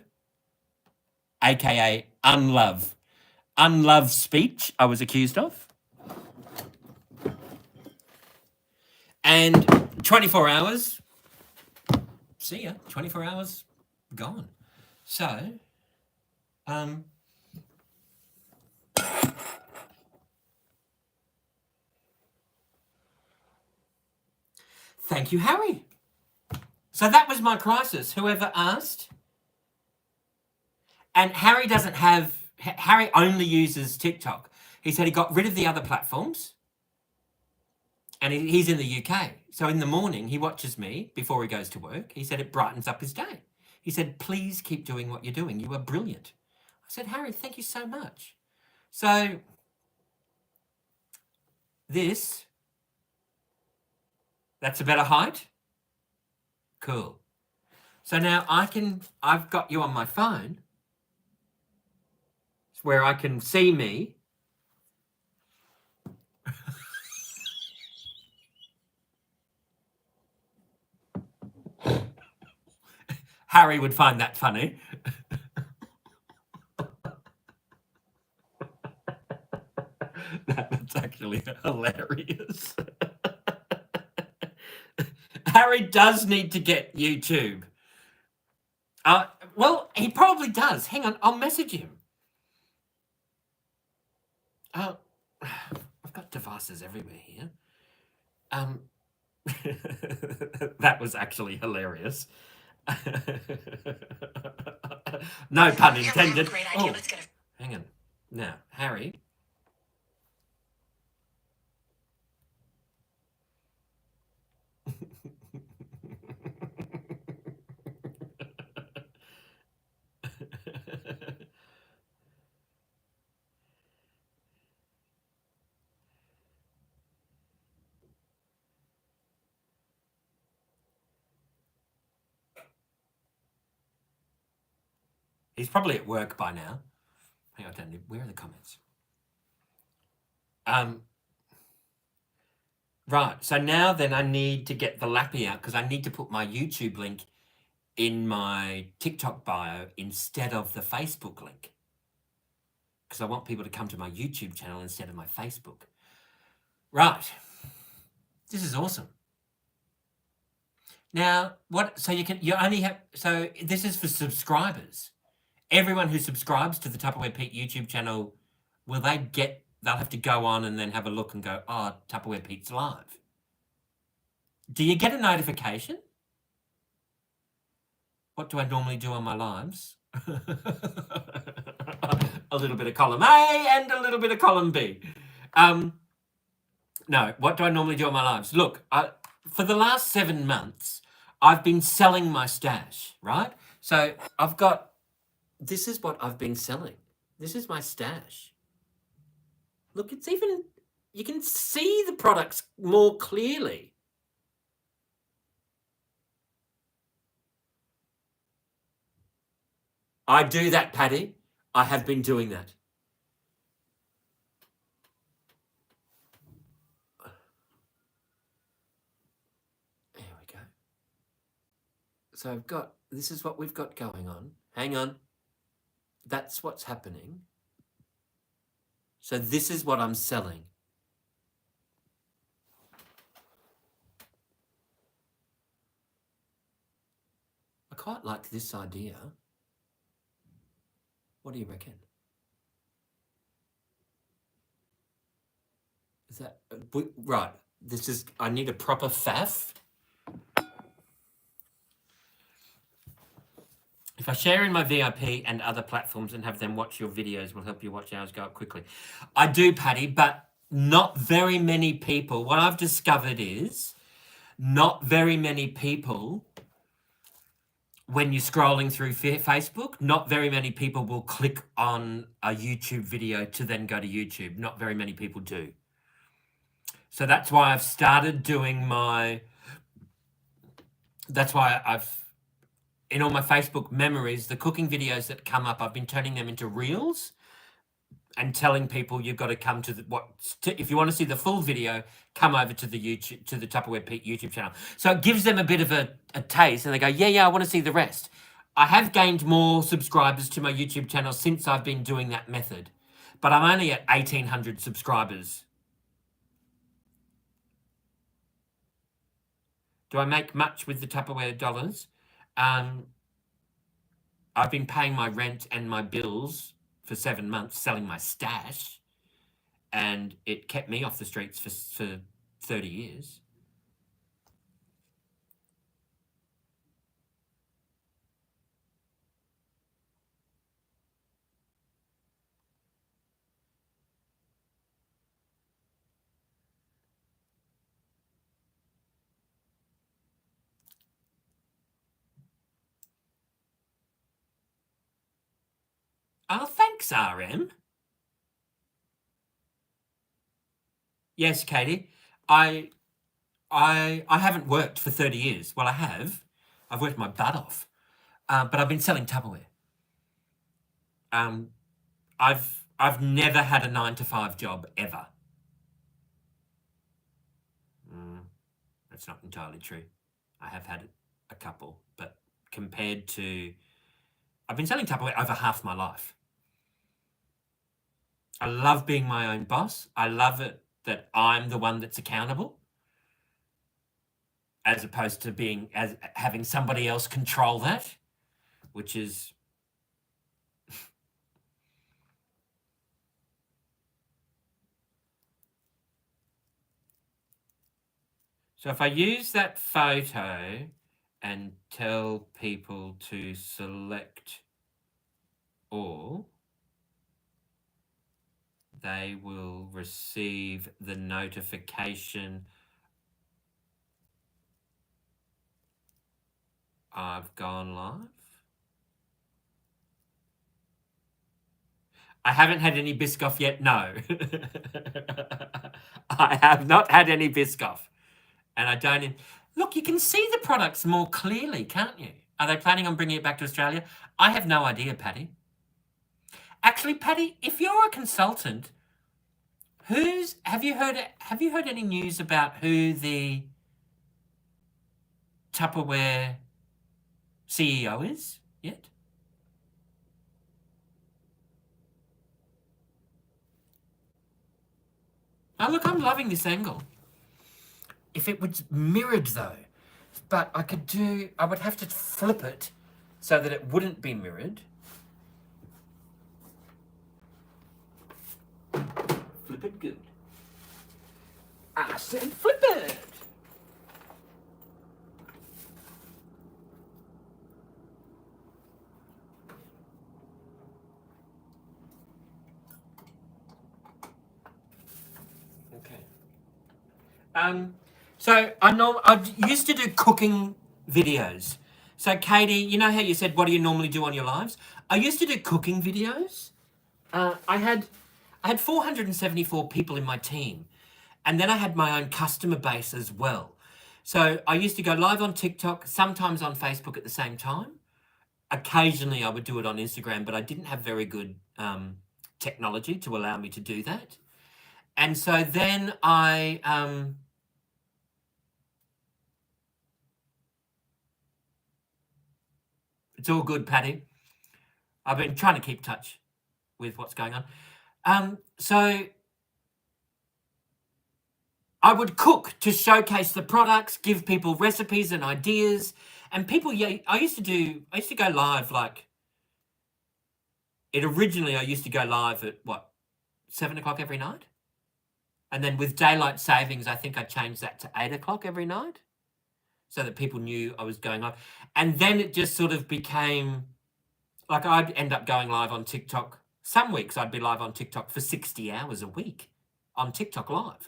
aka unlove speech, I was accused of. And 24 hours, see ya, 24 hours gone. So, thank you, Harry. So that was my crisis, whoever asked. And Harry doesn't have... Harry only uses TikTok. He said he got rid of the other platforms. And he's in the UK. So in the morning, he watches me before he goes to work. He said it brightens up his day. He said, please keep doing what you're doing. You are brilliant. I said, Harry, thank you so much. So this, that's a better height. Cool. So now I've got you on my phone where I can see me. Harry would find that funny. That's actually hilarious. Harry does need to get YouTube. Well, he probably does. Hang on, I'll message him. I've got devices everywhere here. That was actually hilarious. No pun intended. Great idea. Oh, let's get hang on. Now, Harry. He's probably at work by now. Hang on, where are the comments? Right, so now then I need to get the lappy out because I need to put my YouTube link in my TikTok bio instead of the Facebook link. Because I want people to come to my YouTube channel instead of my Facebook. Right. This is awesome. Now, so you only have, so this is for subscribers. Everyone who subscribes to the Tupperware Pete YouTube channel, they'll have to go on and then have a look and go, oh, Tupperware Pete's live. Do you get a notification? What do I normally do on my lives? A little bit of column A and a little bit of column B. No, what do I normally do in my lives? Look, for the last 7 months, I've been selling my stash, right? So I've got, this is what I've been selling. This is my stash. Look, it's even, you can see the products more clearly. I do that, Paddy. I have been doing that. There we go. So I've got, this is what we've got going on. Hang on. That's what's happening. So this is what I'm selling. I quite like this idea. What do you reckon? Is that right? This is, I need a proper faff. If I share in my VIP and other platforms and have them watch your videos, will help you watch ours go up quickly. I do, Paddy, but not very many people. What I've discovered is not very many people, when you're scrolling through Facebook, not very many people will click on a YouTube video to then go to YouTube. Not very many people do. So that's why I've started doing that's why I've, in all my Facebook memories, the cooking videos that come up, I've been turning them into reels and telling people you've got to come to if you want to see the full video, come over to the YouTube, to the Tupperware Pete YouTube channel. So it gives them a bit of a taste, and they go, yeah, I want to see the rest. I have gained more subscribers to my YouTube channel since I've been doing that method, but I'm only at 1,800 subscribers. Do I make much with the Tupperware dollars? I've been paying my rent and my bills for 7 months, selling my stash, and it kept me off the streets for 30 years. Oh, thanks, RM. Yes, Katie. I haven't worked for 30 years. Well, I have. I've worked my butt off. But I've been selling Tupperware. I've never had a 9-to-5 job ever. That's not entirely true. I have had a couple, but compared to, I've been selling Tupperware over half my life. I love being my own boss. I love it that I'm the one that's accountable, as opposed to having somebody else control that, which is so if I use that photo and tell people to select all, they will receive the notification I've gone live. I haven't had any Biscoff yet, no. I have not had any Biscoff. And I don't... Look, you can see the products more clearly, can't you? Are they planning on bringing it back to Australia? I have no idea, Paddy. Actually, Paddy, if you're a consultant, have you heard any news about who the Tupperware CEO is yet? Oh, look, I'm loving this angle. If it was mirrored, though, but I would have to flip it so that it wouldn't be mirrored. Flip it good. I said flip it. So I used to do cooking videos. So Katie, you know how you said, what do you normally do on your lives? I used to do cooking videos. I had 474 people in my team, and then I had my own customer base as well. So I used to go live on TikTok, sometimes on Facebook at the same time. Occasionally I would do it on Instagram, but I didn't have very good technology to allow me to do that. And so then it's all good, Patty. I've been trying to keep touch with what's going on. So I would cook to showcase the products, give people recipes and ideas. And people, yeah, I used to go live like originally I used to go live at what, 7 o'clock every night? And then with daylight savings, I think I changed that to 8 o'clock every night so that people knew I was going live. And then it just sort of became like I'd end up going live on TikTok. Some weeks I'd be live on TikTok for 60 hours a week on TikTok live.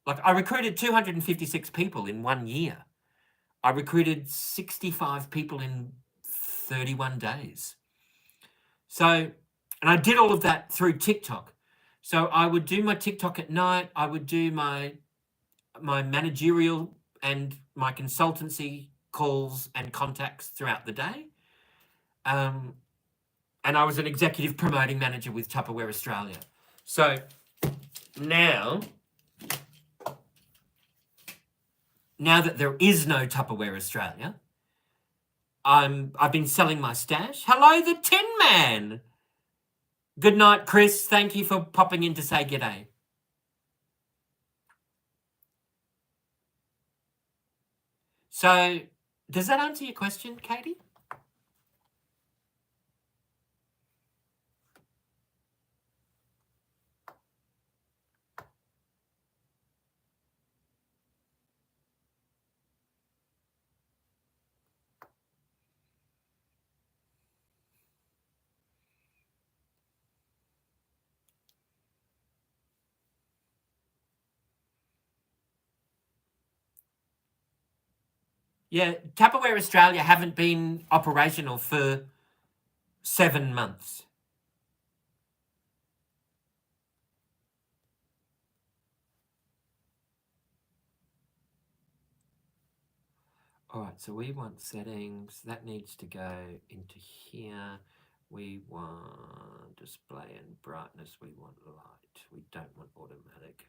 Like I recruited 256 people in 1 year. I recruited 65 people in 31 days. So, and I did all of that through TikTok. So I would do my TikTok at night. I would do my managerial and my consultancy calls and contacts throughout the day. And I was an executive promoting manager with Tupperware Australia. So now that there is no Tupperware Australia, I've been selling my stash. Hello, the Tin Man. Good night, Chris. Thank you for popping in to say g'day. So, does that answer your question, Katie? Yeah, Tupperware Australia haven't been operational for 7 months. All right, so we want settings. That needs to go into here. We want display and brightness. We want light. We don't want automatic.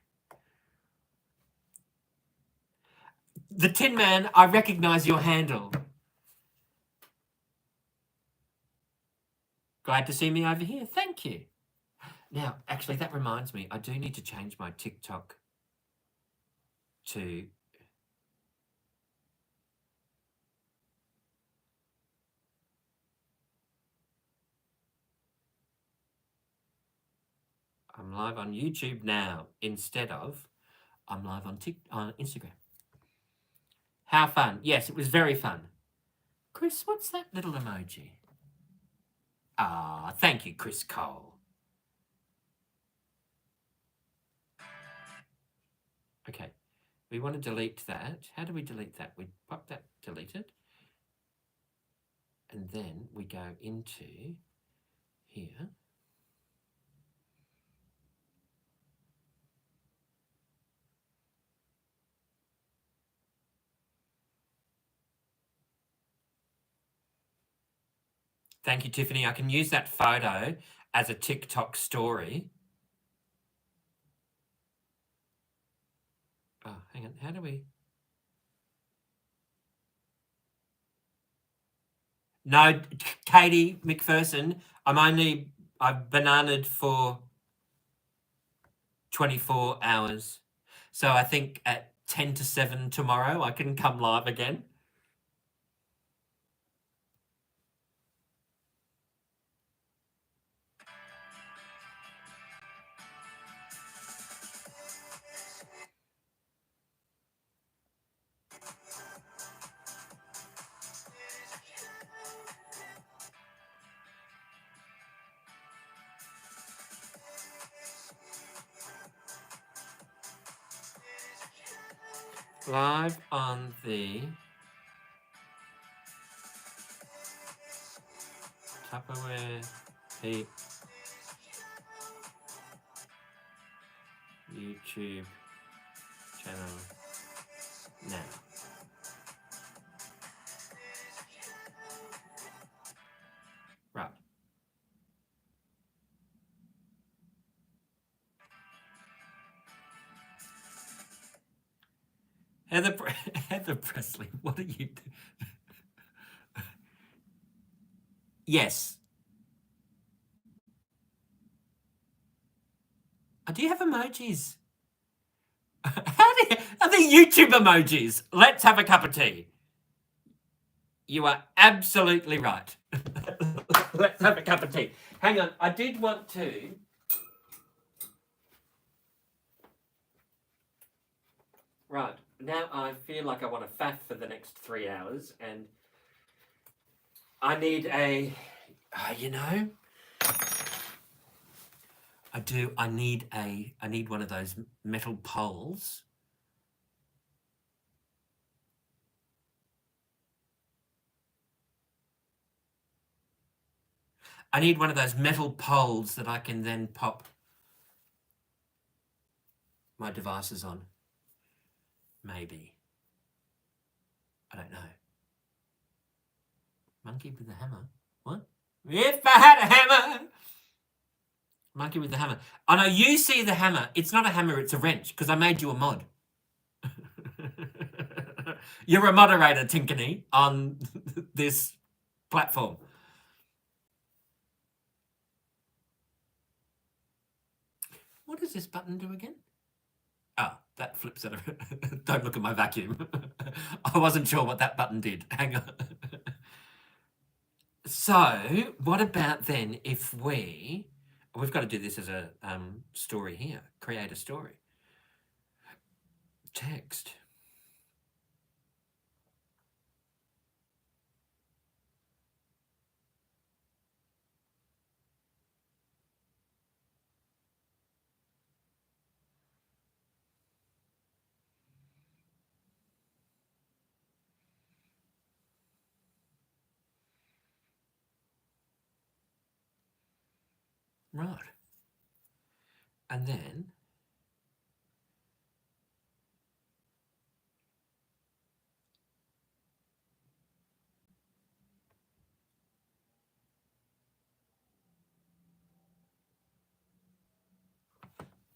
The Tin Man, I recognize your handle. Glad to see me over here. Thank you. Now, actually, that reminds me, I do need to change my TikTok to... I'm live on YouTube now instead of I'm live on Instagram. How fun. Yes, it was very fun. Chris, what's that little emoji? Ah, thank you, Chris Cole. Okay, we want to delete that. How do we delete that? We pop that deleted. And then we go into here. Thank you, Tiffany. I can use that photo as a TikTok story. Oh, hang on. How do we... No, Katie McPherson, I've bananaed for 24 hours. So I think at 10 to 7 tomorrow, I can come live again. Live on the Tupperware Pete YouTube channel now. Right. Heather Presley, what are you doing? Yes. Do you have emojis? Are they YouTube emojis? Let's have a cup of tea. You are absolutely right. Let's have a cup of tea. Hang on, I did want to. Right, now I feel like I want to faff for the next 3 hours, and I need a, you know, I do. I need one of those metal poles. I need one of those metal poles that I can then pop my devices on. Maybe. I don't know. Monkey with the hammer? What? If I had a hammer! Monkey with the hammer. Oh no, you see the hammer. It's not a hammer, it's a wrench, because I made you a mod. You're a moderator, Tinkany, on this platform. What does this button do again? Oh, that flips it. Don't look at my vacuum. I wasn't sure what that button did. Hang on. So, what about then if we've got to do this as a story here. Create a story. Text. Right. And then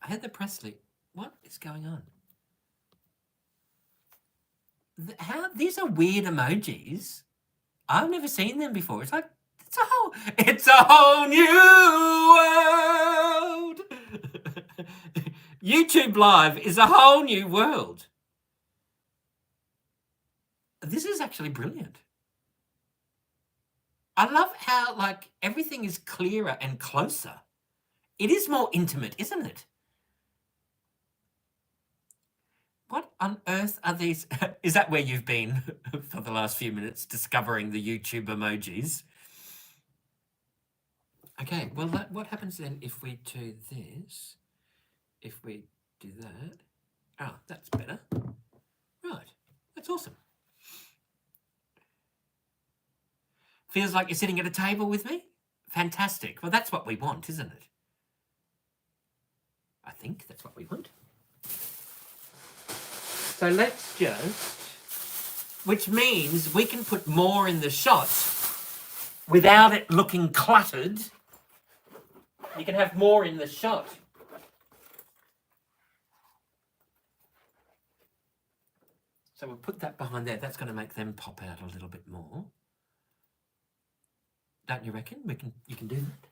Heather Presley. What is going on? How these are weird emojis. I've never seen them before. It's like it's a whole new world. YouTube Live is a whole new world. This is actually brilliant. I love how like everything is clearer and closer. It is more intimate, isn't it? What on earth are these? Is that where you've been for the last few minutes, discovering the YouTube emojis? Okay, well, what happens then if we do this? If we do that? Oh, that's better. Right, that's awesome. Feels like you're sitting at a table with me? Fantastic. Well, that's what we want, isn't it? I think that's what we want. So let's just, which means we can put more in the shot without it looking cluttered. You can have more in the shot. So we'll put that behind there. That's going to make them pop out a little bit more. Don't you reckon? You can do that.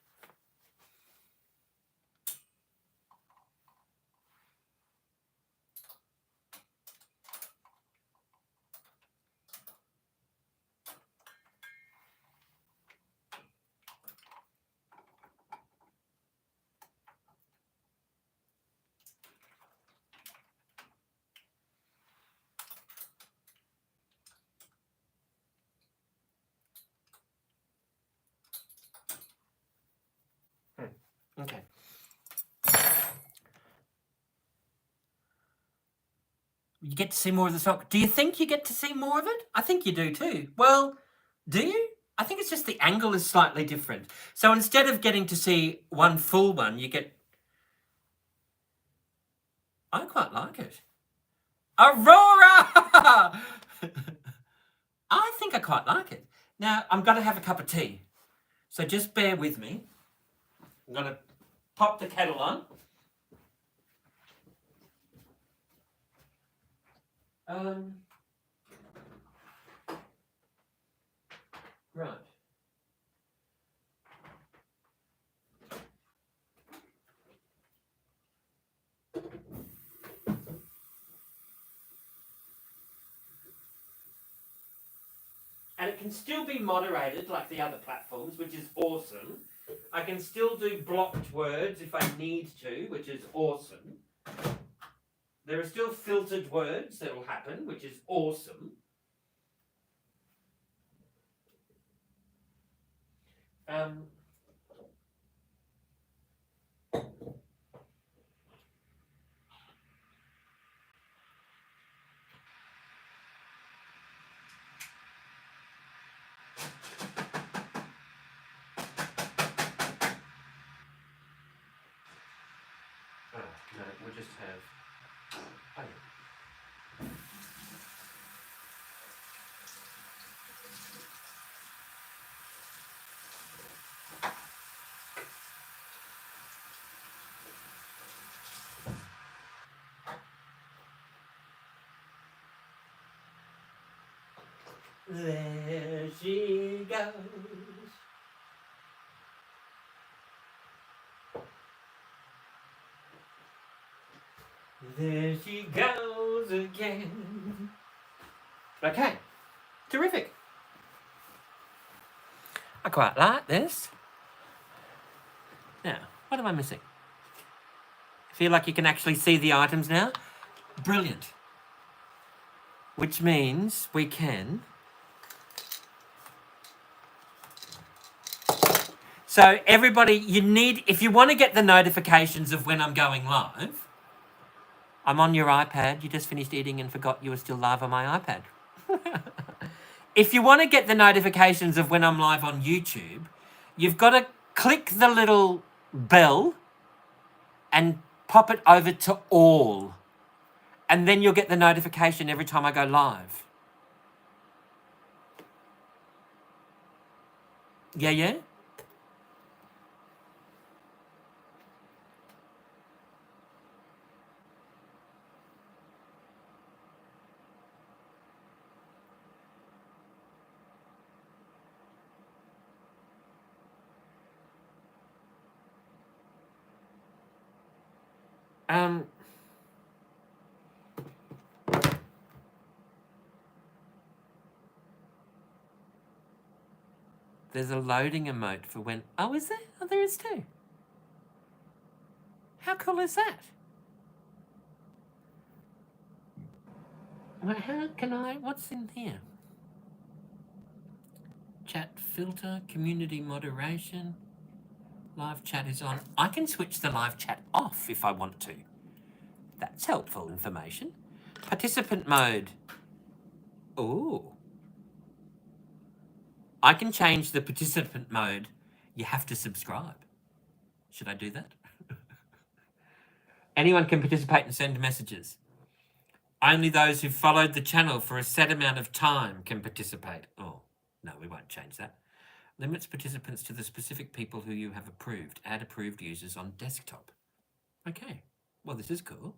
Okay. You get to see more of the sock. Do you think you get to see more of it? I think you do too. Well, do you? I think it's just the angle is slightly different. So instead of getting to see one full one, you get... I quite like it. Aurora! I think I quite like it. Now, I'm going to have a cup of tea. So just bear with me. I'm going to pop the kettle on. Right. And it can still be moderated like the other platforms, which is awesome. I can still do blocked words if I need to, which is awesome. There are still filtered words that will happen, which is awesome. No, we'll just have... Oh, yeah. There she goes. There she goes again. Okay, terrific. I quite like this. Now, what am I missing? Feel like you can actually see the items now? Brilliant. Which means we can... So everybody, you need... If you want to get the notifications of when I'm going live, I'm on your iPad. You just finished eating and forgot you were still live on my iPad. If you want to get the notifications of when I'm live on YouTube, you've got to click the little bell and pop it over to all. And then you'll get the notification every time I go live. Yeah, yeah? There's a loading emote for when... Oh, is there? Oh, there is too. How cool is that? Well, how can I... What's in here? Chat filter, community moderation. Live chat is on. I can switch the live chat off if I want to. That's helpful information. Participant mode. Ooh. I can change the participant mode. You have to subscribe. Should I do that? Anyone can participate and send messages. Only those who followed the channel for a set amount of time can participate. Oh, no, we won't change that. Limits participants to the specific people who you have approved. Add approved users on desktop. Okay, well, this is cool.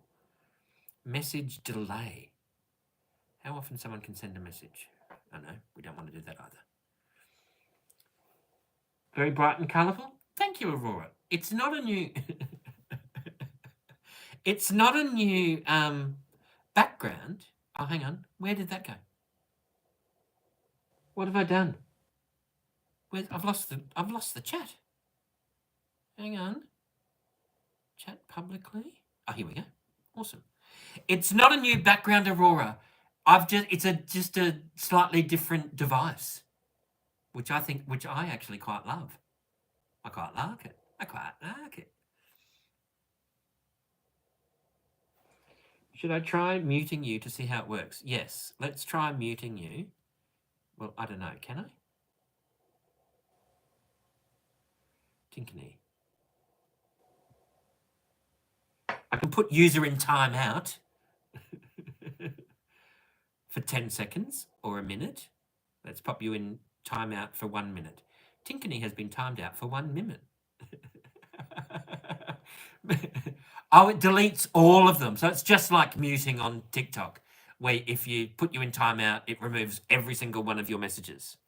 Message delay. How often someone can send a message? Oh no, we don't want to do that either. Very bright and colourful. Thank you, Aurora. It's not a new... It's not a new background. Oh, hang on. Where did that go? What have I done? I've lost the chat. Hang on. Chat publicly. Oh, here we go. Awesome. It's not a new background, Aurora. It's just a slightly different device, which I actually quite love. I quite like it. Should I try muting you to see how it works? Yes, let's try muting you. Well, I don't know. Can I? Tinkany. I can put user in timeout for 10 seconds or a minute. Let's pop you in timeout for 1 minute. Tinkany has been timed out for 1 minute. Oh, it deletes all of them. So it's just like muting on TikTok, where if you put you in timeout, it removes every single one of your messages.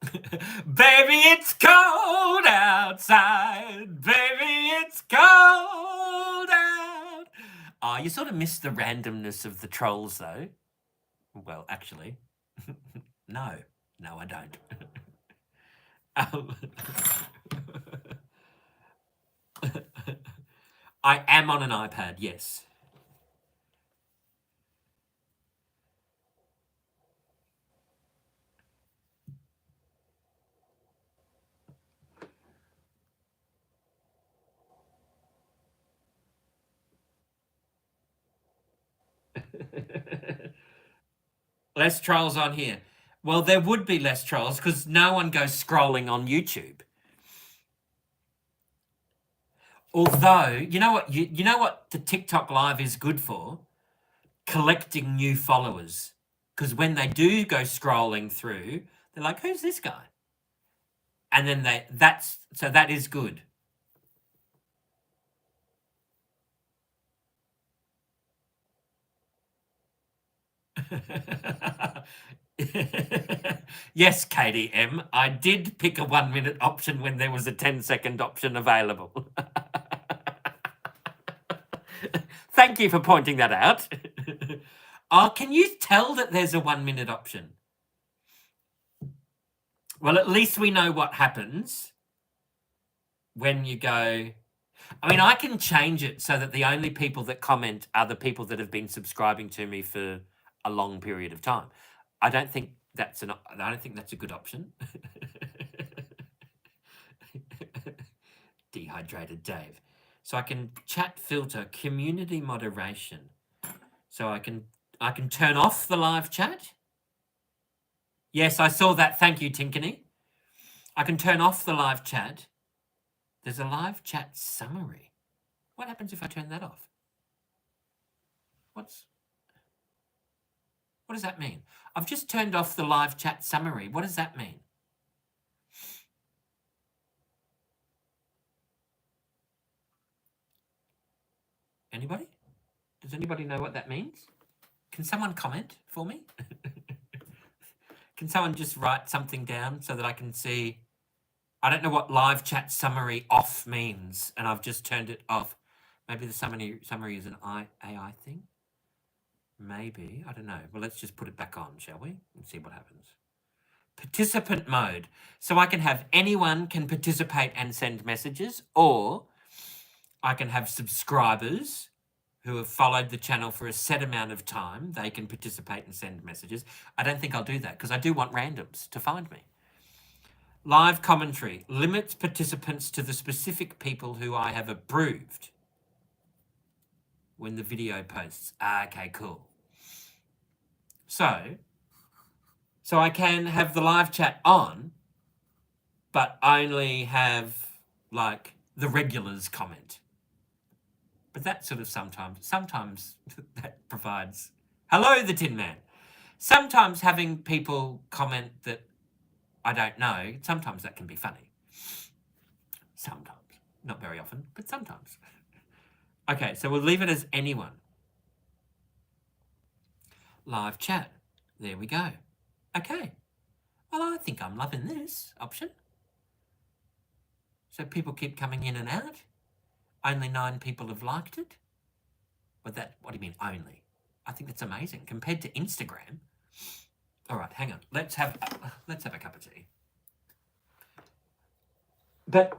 Baby, it's cold outside. Baby, it's cold out. Oh, you sort of miss the randomness of the trolls, though. Well, actually, no, I don't. I am on an iPad, yes. Less trolls on here. Well, there would be less trolls because no one goes scrolling on YouTube. Although, you know what? You know what the TikTok Live is good for? Collecting new followers. Because when they do go scrolling through, they're like, "Who's this guy?" And then that is good. Yes, Katie M. I did pick a 1 minute option when there was a 10-second option available. Thank you for pointing that out. Oh, can you tell that there's a 1 minute option? Well, at least we know what happens when you go. I mean, I can change it so that the only people that comment are the people that have been subscribing to me for a long period of time. I don't think that's a good option. Dehydrated Dave. So I can chat filter community moderation. So I can turn off the live chat. Yes, I saw that. Thank you, Tinkany. I can turn off the live chat. There's a live chat summary. What happens if I turn that off? What does that mean? I've just turned off the live chat summary. What does that mean? Anybody? Does anybody know what that means? Can someone comment for me? Can someone just write something down so that I can see? I don't know what live chat summary off means, and I've just turned it off. Maybe the summary is an AI thing? Maybe. I don't know. Well, let's just put it back on, shall we? And see what happens. Participant mode. So I can have anyone can participate and send messages, or I can have subscribers who have followed the channel for a set amount of time. They can participate and send messages. I don't think I'll do that because I do want randoms to find me. Live commentary limits participants to the specific people who I have approved when the video posts. Okay, cool. So I can have the live chat on, but only have like the regulars comment. But that sort of sometimes that provides. Hello, the Tin Man. Sometimes having people comment that I don't know, sometimes that can be funny. Sometimes. Not very often, but sometimes. Okay, so we'll leave it as anyone. Live chat. There we go. Okay. Well, I think I'm loving this option. So people keep coming in and out. Only 9 people have liked it. What do you mean only? I think that's amazing compared to Instagram. All right, hang on. Let's have a cup of tea. But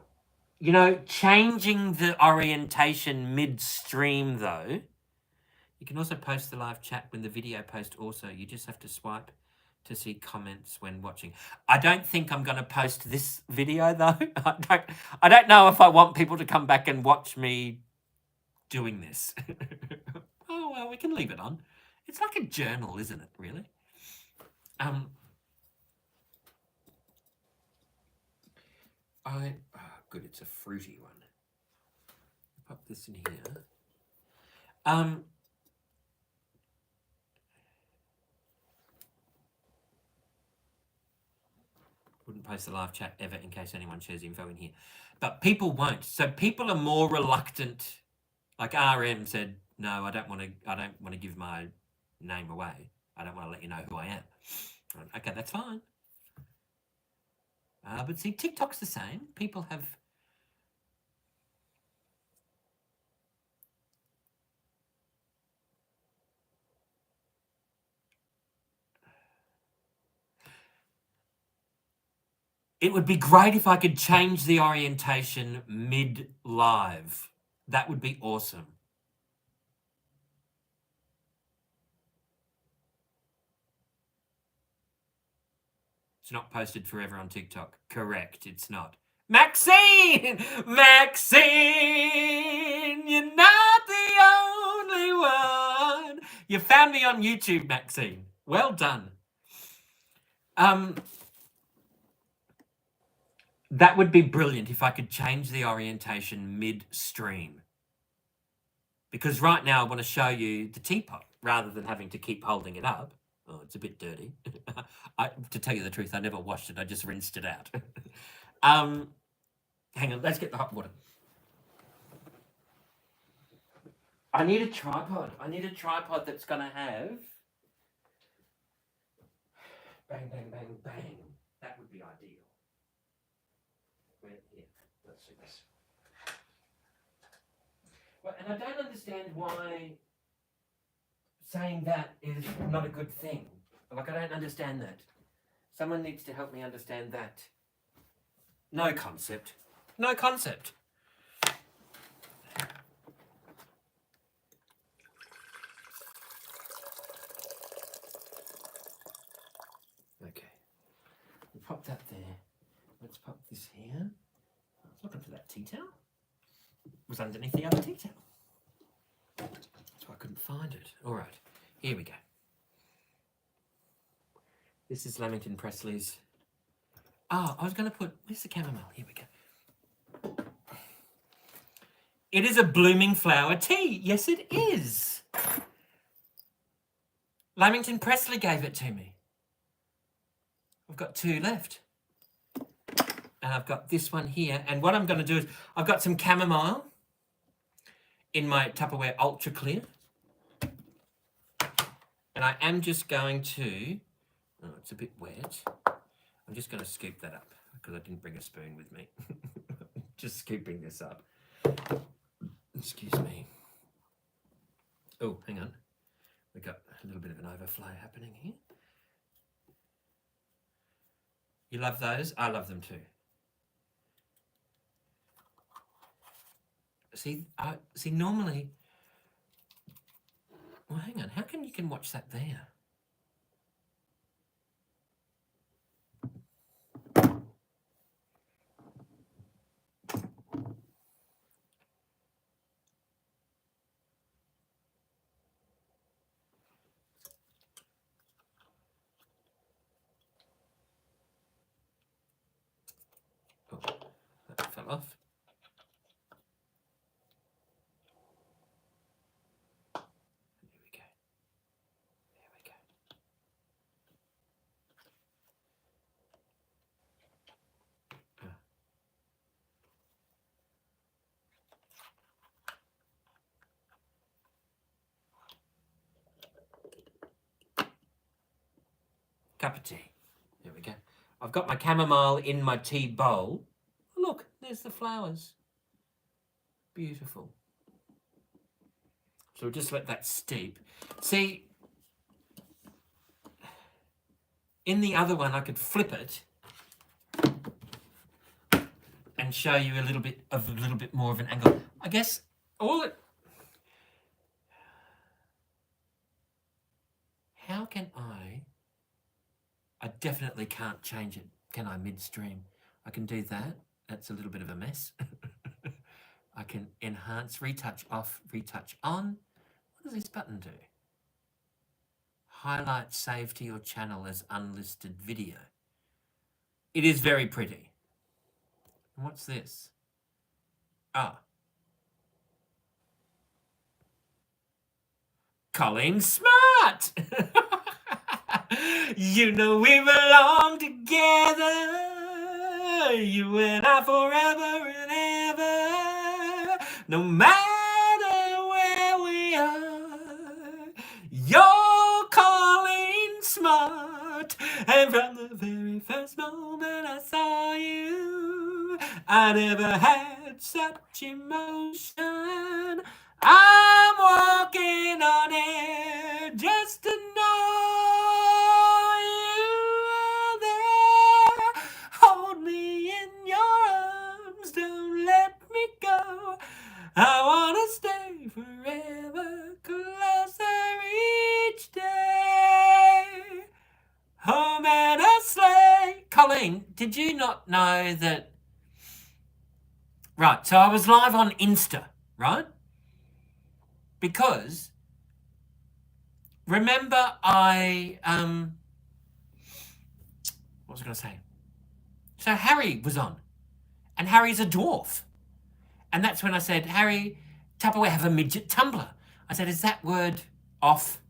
you know, changing the orientation midstream though. You can also post the live chat when the video post also. You just have to swipe to see comments when watching. I don't think I'm going to post this video though. I don't know if I want people to come back and watch me doing this. Oh, well, we can leave it on. It's like a journal, isn't it, really? Good, it's a fruity one. Pop this in here. Wouldn't post a live chat ever in case anyone shares info in here. But people won't. So people are more reluctant. Like RM said, no, I don't want to give my name away. I don't want to let you know who I am. Okay, that's fine. But see, TikTok's the same. People have... It would be great if I could change the orientation mid-live. That would be awesome. It's not posted forever on TikTok. Correct, it's not. Maxine! Maxine! You're not the only one. You found me on YouTube, Maxine. Well done. That would be brilliant if I could change the orientation mid-stream. Because right now I want to show you the teapot rather than having to keep holding it up. Oh, it's a bit dirty. To tell you the truth, I never washed it. I just rinsed it out. Hang on, let's get the hot water. I need a tripod. I need a tripod that's going to have... Bang, bang, bang, bang. That would be ideal. Here, let's do this. Well, and I don't understand why saying that is not a good thing. Like, I don't understand that. Someone needs to help me understand that. No concept. No concept. Okay. We'll pop that there. Let's pop this here. I was looking for that tea towel. It was underneath the other tea towel. That's why I couldn't find it. All right. Here we go. This is Lamington Presley's. Oh, I was going to put... Where's the chamomile? Here we go. It is a blooming flower tea. Yes, it is. Lamington Presley gave it to me. I've got 2 left. And I've got this one here. And what I'm going to do is I've got some chamomile in my Tupperware Ultra Clear. And I am just going to... Oh, it's a bit wet. I'm just going to scoop that up because I didn't bring a spoon with me. Just scooping this up. Excuse me. Oh, hang on. We've got a little bit of an overflow happening here. You love those? I love them too. See, normally... Well, hang on. How come you can watch that there? Oh, that fell off. There we go. There we go. Cup of tea. There we go. I've got my chamomile in my tea bowl. Look, there's the flowers. Beautiful. So we'll just let that steep. See, in the other one I could flip it and show you a little bit more of an angle. I guess all it... How can I definitely can't change it, can I, midstream? I can do that. That's a little bit of a mess. I can enhance, retouch off, retouch on. What does this button do? Highlight, save to your channel as unlisted video. It is very pretty. And what's this? Ah. Colleen Smart! You know we belong together. You and I forever and ever. No matter where we are. You're Colleen Smart. And from the very first moment I saw you, I never had such emotion. I'm walking on air just to know you're there. Hold me in your arms, don't let me go. I wanna stay forever closer each day. Home and a sleigh. Colleen, did you not know that? Right, so I was live on Insta, right? Because remember what was I going to say? So Harry was on, and Harry's a dwarf. And that's when I said, Harry, Tupperware have a midget tumbler. I said, is that word offensive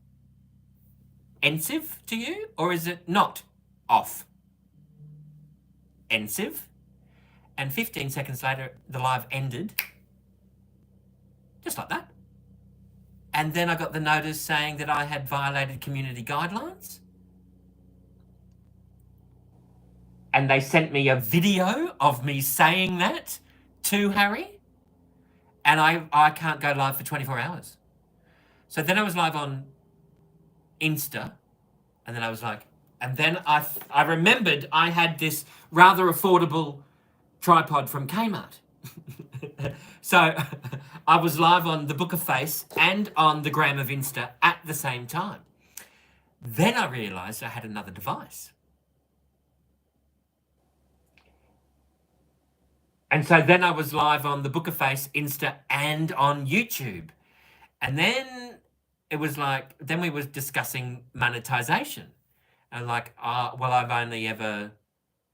to you, or is it not offensive? And 15 seconds later, the live ended. Just like that. And then I got the notice saying that I had violated community guidelines. And they sent me a video of me saying that to Harry. And I can't go live for 24 hours. So then I was live on Insta. And then I was like, and then I remembered I had this rather affordable tripod from Kmart. So I was live on the Book of Face and on the Gram of Insta at the same time. Then I realised I had another device. And so then I was live on the Book of Face, Insta, and on YouTube. And then it was like, then we were discussing monetization. And like, well, I've only ever...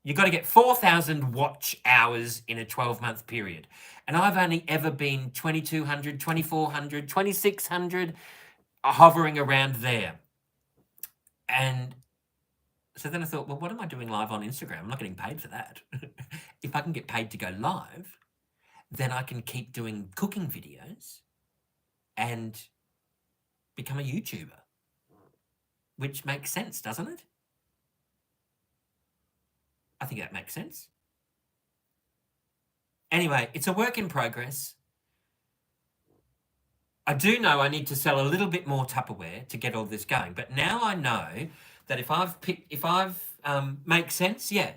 You've got to get 4,000 watch hours in a 12-month period. And I've only ever been 2,200, 2,400, 2,600, hovering around there. And so then I thought, well, what am I doing live on Instagram? I'm not getting paid for that. If I can get paid to go live, then I can keep doing cooking videos and become a YouTuber. Which makes sense, doesn't it? I think that makes sense. Anyway, it's a work in progress. I do know I need to sell a little bit more Tupperware to get all this going. But now I know that if I've makes sense, yeah.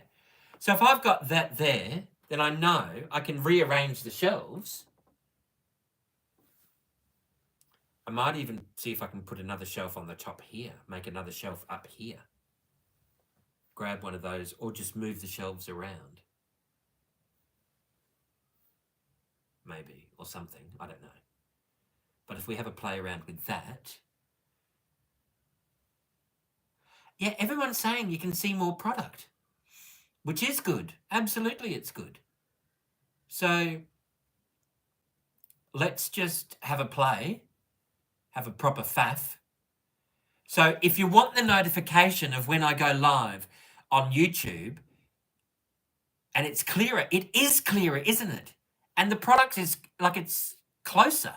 So if I've got that there, then I know I can rearrange the shelves. I might even see if I can put another shelf on the top here, make another shelf up here. Grab one of those, or just move the shelves around. Maybe, or something, I don't know. But if we have a play around with that... Yeah, everyone's saying you can see more product, which is good. Absolutely, it's good. So let's just have a play, have a proper faff. So if you want the notification of when I go live on YouTube, and it's clearer, it is clearer, isn't it? And the product is like, it's closer.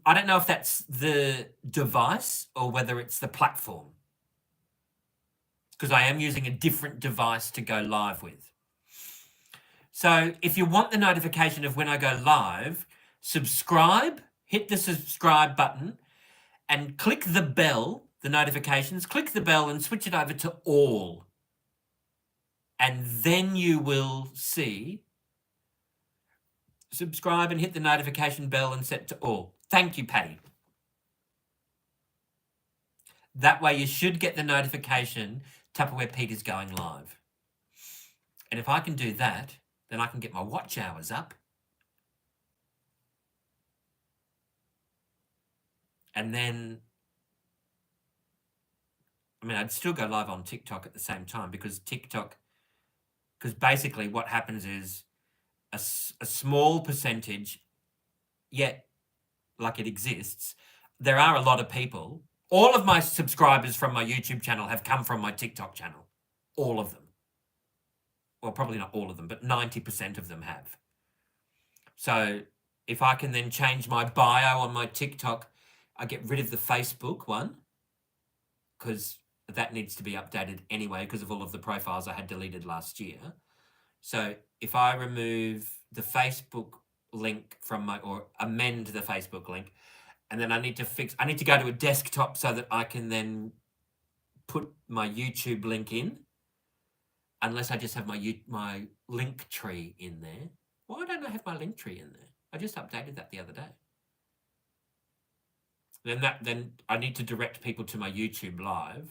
I don't know if that's the device or whether it's the platform, because I am using a different device to go live with. So if you want the notification of when I go live, subscribe, hit the subscribe button and click the bell, the notifications, click the bell and switch it over to all. And then you will see, subscribe and hit the notification bell and set to all. Thank you, Patty. That way you should get the notification Tupperware Pete is going live. And if I can do that, then I can get my watch hours up. And then, I mean, I'd still go live on TikTok at the same time because basically what happens is a small percentage, yet like it exists, there are a lot of people. All of my subscribers from my YouTube channel have come from my TikTok channel. All of them. Well, probably not all of them, but 90% of them have. So if I can then change my bio on my TikTok, I get rid of the Facebook one because that needs to be updated anyway because of all of the profiles I had deleted last year. So if I remove the Facebook link from my, or amend the Facebook link, and then I need to go to a desktop so that I can then put my YouTube link in, unless I just have my link tree in there. Why don't I have my link tree in there? I just updated that the other day. Then I need to direct people to my YouTube live.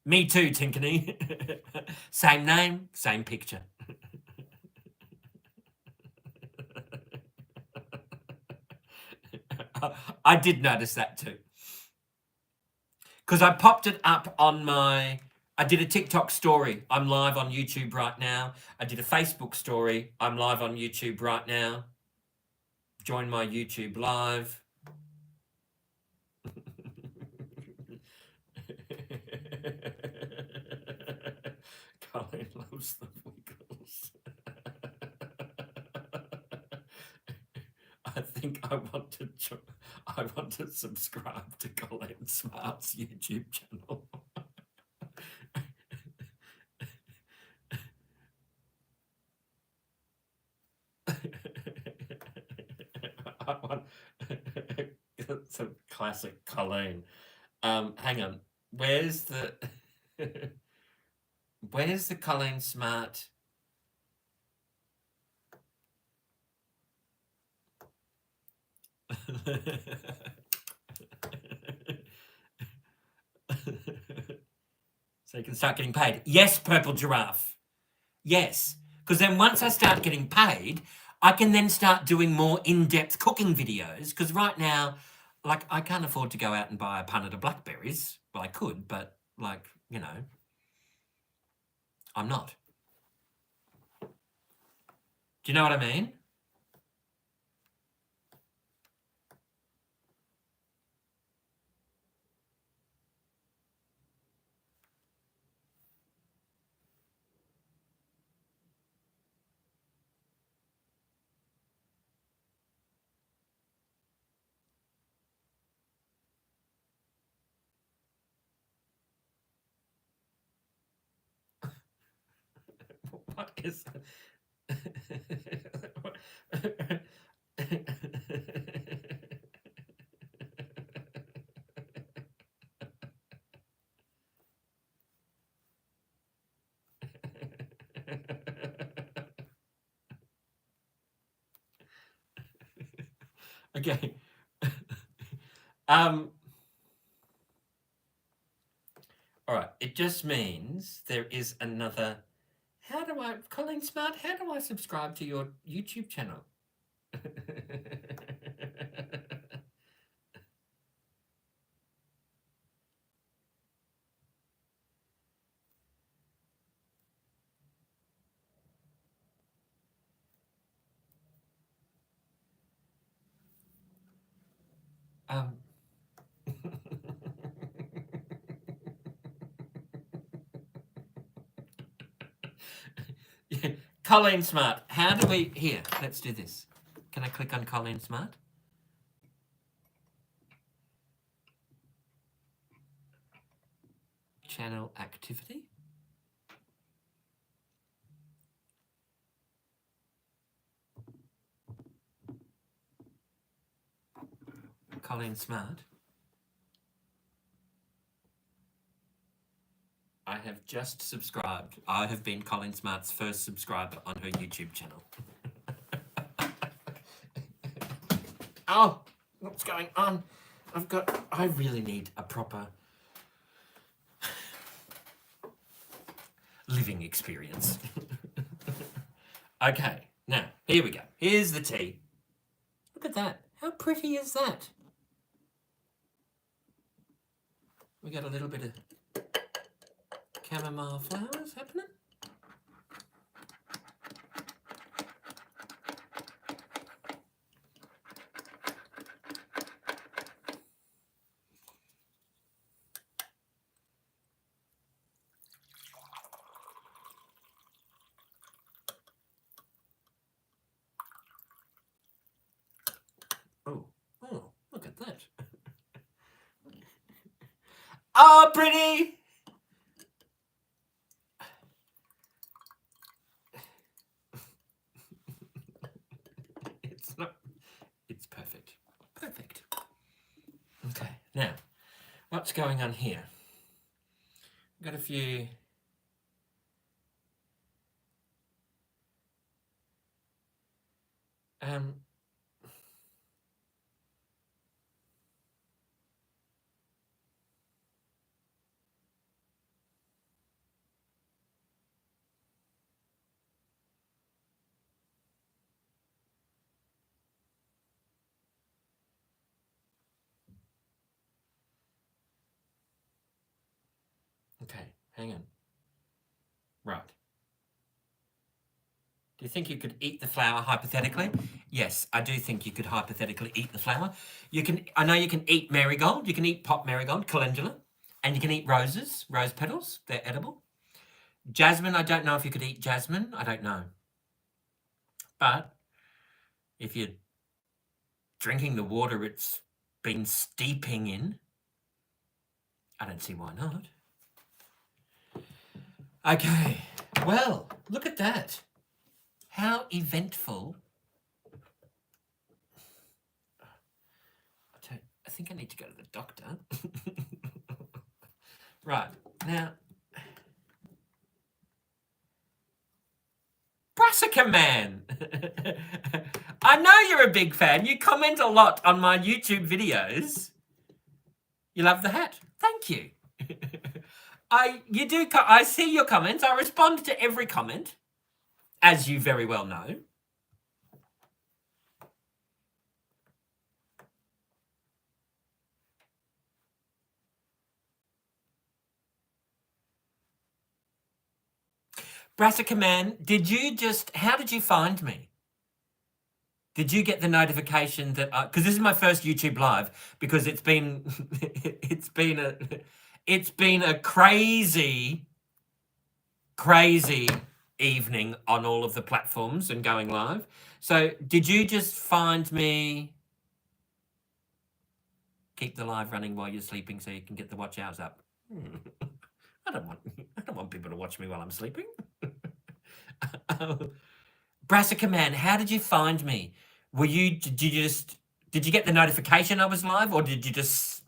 Me too, Tinkany. Same name, same picture. I did notice that too. Because I popped it up on I did a TikTok story. I'm live on YouTube right now. I did a Facebook story. I'm live on YouTube right now. Join my YouTube live. Colleen loves the Wiggles. I think I want to subscribe to Colleen Smart's YouTube channel. It's a classic Colleen. Hang on. Where's the Colleen Smart? So you can start getting paid. Yes, Purple Giraffe. Yes. Because then once I start getting paid, I can then start doing more in-depth cooking videos. Because right now, like, I can't afford to go out and buy a punnet of blackberries. Well, I could, but, like, you know, I'm not. Do you know what I mean? What is Okay. All right. It just means there is another. Colleen Smart, how do I subscribe to your YouTube channel? Colleen Smart, how do we... Here, let's do this. Can I click on Colleen Smart? Channel activity. Colleen Smart. I have just subscribed. I have been Colleen Smart's first subscriber on her YouTube channel. Oh, what's going on? I really need a proper living experience. Okay, now, here we go. Here's the tea. Look at that. How pretty is that? We got a little bit of chamomile flowers happening. Oh, look at that. Oh, pretty! It's not... It's perfect. Perfect. Okay, now, what's going on here? Got a few... Okay, hang on. Right. Do you think you could eat the flower hypothetically? Yes, I do think you could hypothetically eat the flower. You can. I know you can eat marigold. You can eat pop marigold, calendula, and you can eat roses, rose petals. They're edible. Jasmine, I don't know if you could eat jasmine. I don't know. But if you're drinking the water it's been steeping in, I don't see why not. Okay, well, look at that. How eventful. I think I need to go to the doctor. Right, now, Brassica Man. I know you're a big fan. You comment a lot on my YouTube videos. You love the hat. Thank you. I see your comments. I respond to every comment, as you very well know. Brassica Man, how did you find me? Did you get the notification that because this is my first YouTube live because it's been it's been a crazy evening on all of the platforms and going live. So did you just find me? Keep the live running while you're sleeping so you can get the watch hours up. I don't want people to watch me while I'm sleeping. Brassica Man, how did you find me? Did you get the notification I was live, or did you just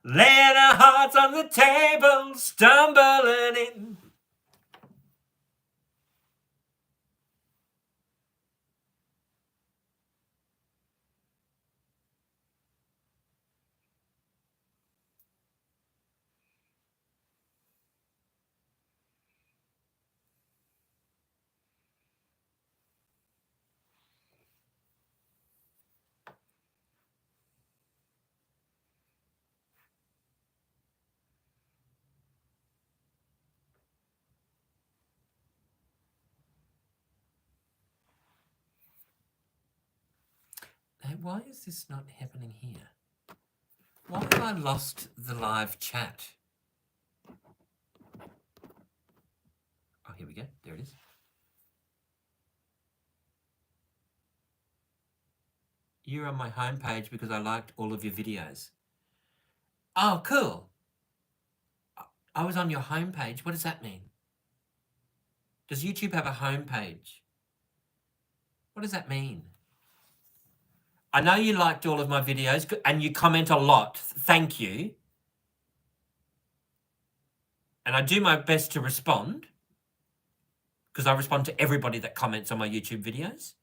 let our hearts on the table, stumbling in? Why is this not happening here? Why have I lost the live chat? Oh, here we go. There it is. You're on my homepage because I liked all of your videos. Oh, cool. I was on your homepage. What does that mean? Does YouTube have a homepage? What does that mean? I know you liked all of my videos and you comment a lot. Thank you. And I do my best to respond because I respond to everybody that comments on my YouTube videos.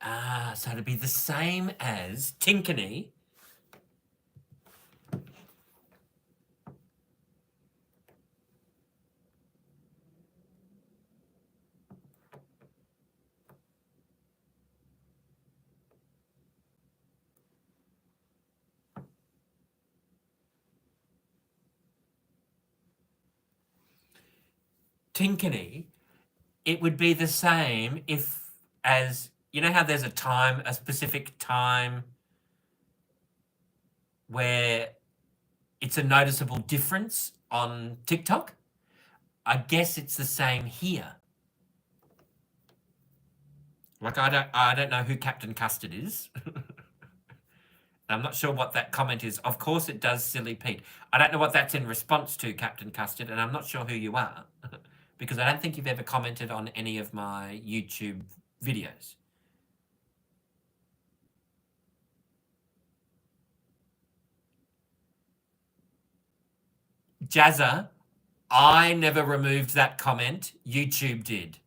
So it'd be the same as Tinkany. Tinkany, it would be the same if, as you know how there's a specific time where it's a noticeable difference on TikTok. I guess it's the same here. Like I don't know who Captain Custard is. I'm not sure what that comment is. Of course it does, Silly Pete. I don't know what that's in response to, Captain Custard, and I'm not sure who you are because I don't think you've ever commented on any of my YouTube videos. Jazza, I never removed that comment. YouTube did.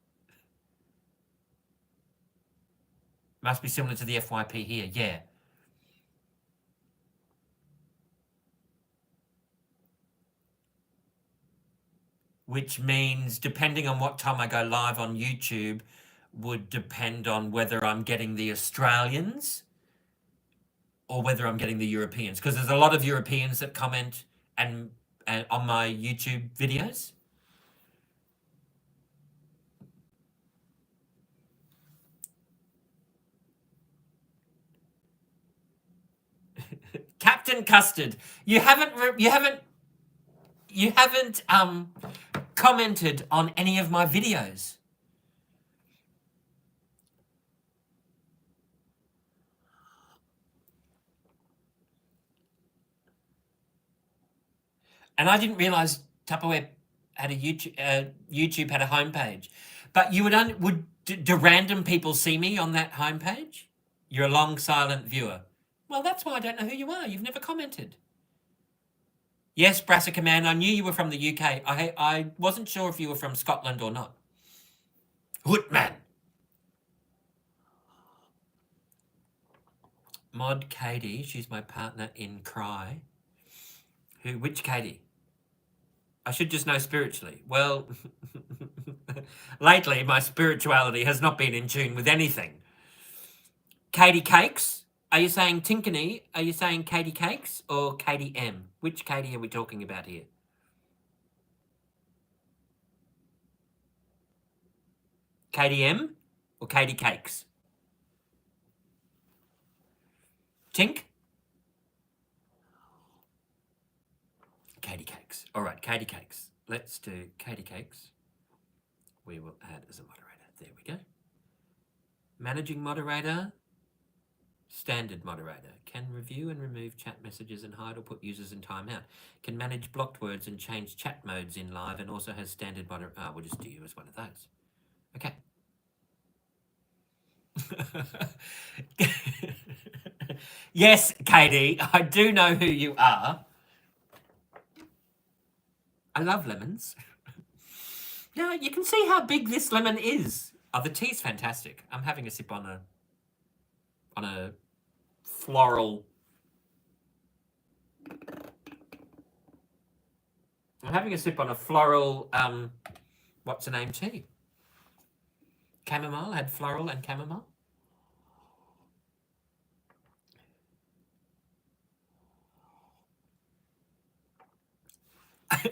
Must be similar to the FYP here, yeah. Which means, depending on what time I go live on YouTube, would depend on whether I'm getting the Australians or whether I'm getting the Europeans. Because there's a lot of Europeans that comment and on my YouTube videos. Captain Custard, you haven't commented on any of my videos. And I didn't realize Tupperware had a YouTube had a homepage. But you do random people see me on that homepage? You're a long silent viewer. Well, that's why I don't know who you are. You've never commented. Yes, Brassica Man, I knew you were from the UK. I wasn't sure if you were from Scotland or not. Hootman. Mod Katie, she's my partner in Cry. Which Katie? I should just know spiritually. Well, lately my spirituality has not been in tune with anything. Katie Cakes? Are you saying Tinkany? Are you saying Katie Cakes or Katie M? Which Katie are we talking about here? Katie M or Katie Cakes? Tink? Katie Cakes. All right, Katie Cakes. Let's do Katie Cakes. We will add as a moderator. There we go. Managing moderator. Standard moderator. Can review and remove chat messages and hide or put users in timeout. Can manage blocked words and change chat modes in live and also has standard moderator. We'll just do you as one of those. Okay. Yes, Katie, I do know who you are. I love lemons. Now, you can see how big this lemon is. Oh, the tea's fantastic. I'm having a sip on a floral. I'm having a sip on a floral, what's the name tea? Chamomile, had floral and chamomile.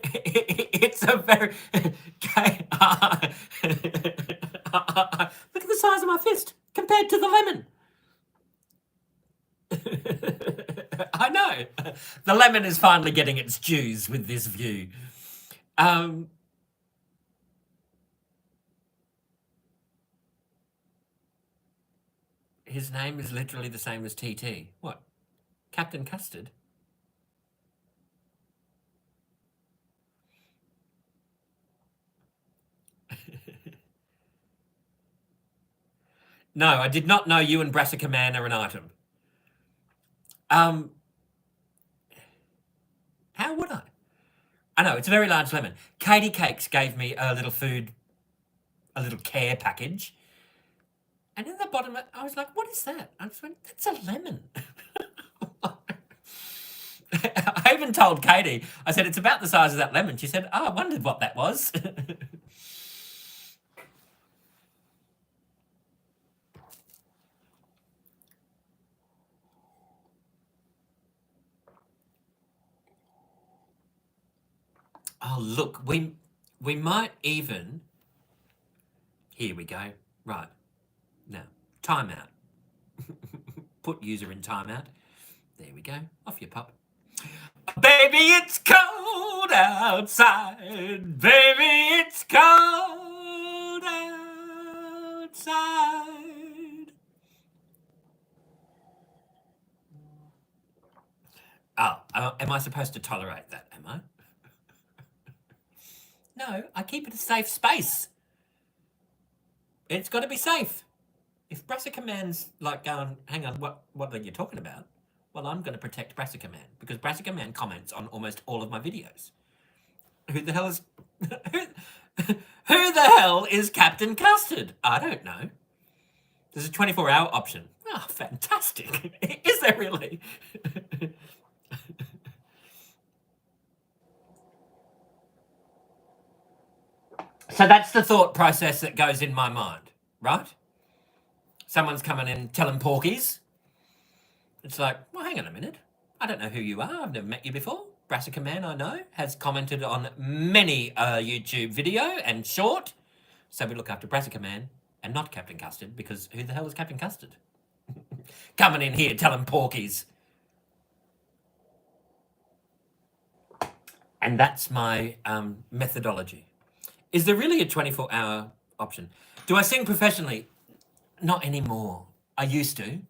It's a very... Look at the size of my fist compared to the lemon. I know. The lemon is finally getting its dues with this view. His name is literally the same as TT. What? Captain Custard? No, I did not know you and Brassica Man are an item. How would I? I know, it's a very large lemon. Katie Cakes gave me a little food, a little care package. And in the bottom, I was like, what is that? I just went, that's a lemon. I even told Katie, I said, it's about the size of that lemon. She said, oh, I wondered what that was. Oh, look, we might even... Here we go. Right. Now, timeout. Put user in timeout. There we go. Off you pop. Baby, it's cold outside. Baby, it's cold outside. Oh, am I supposed to tolerate that, am I? No, I keep it a safe space. It's got to be safe. If Brassica Man's like going, hang on, what are you talking about? Well, I'm going to protect Brassica Man because Brassica Man comments on almost all of my videos. Who the hell is... who the hell is Captain Custard? I don't know. There's a 24-hour option. Oh, fantastic. Is there really? So that's the thought process that goes in my mind, right? Someone's coming in telling porkies. It's like, well, hang on a minute. I don't know who you are. I've never met you before. Brassica Man, I know, has commented on many YouTube video and short. So we look after Brassica Man and not Captain Custard because who the hell is Captain Custard? Coming in here telling porkies. And that's my methodology. Is there really a 24-hour option? Do I sing professionally? Not anymore. I used to.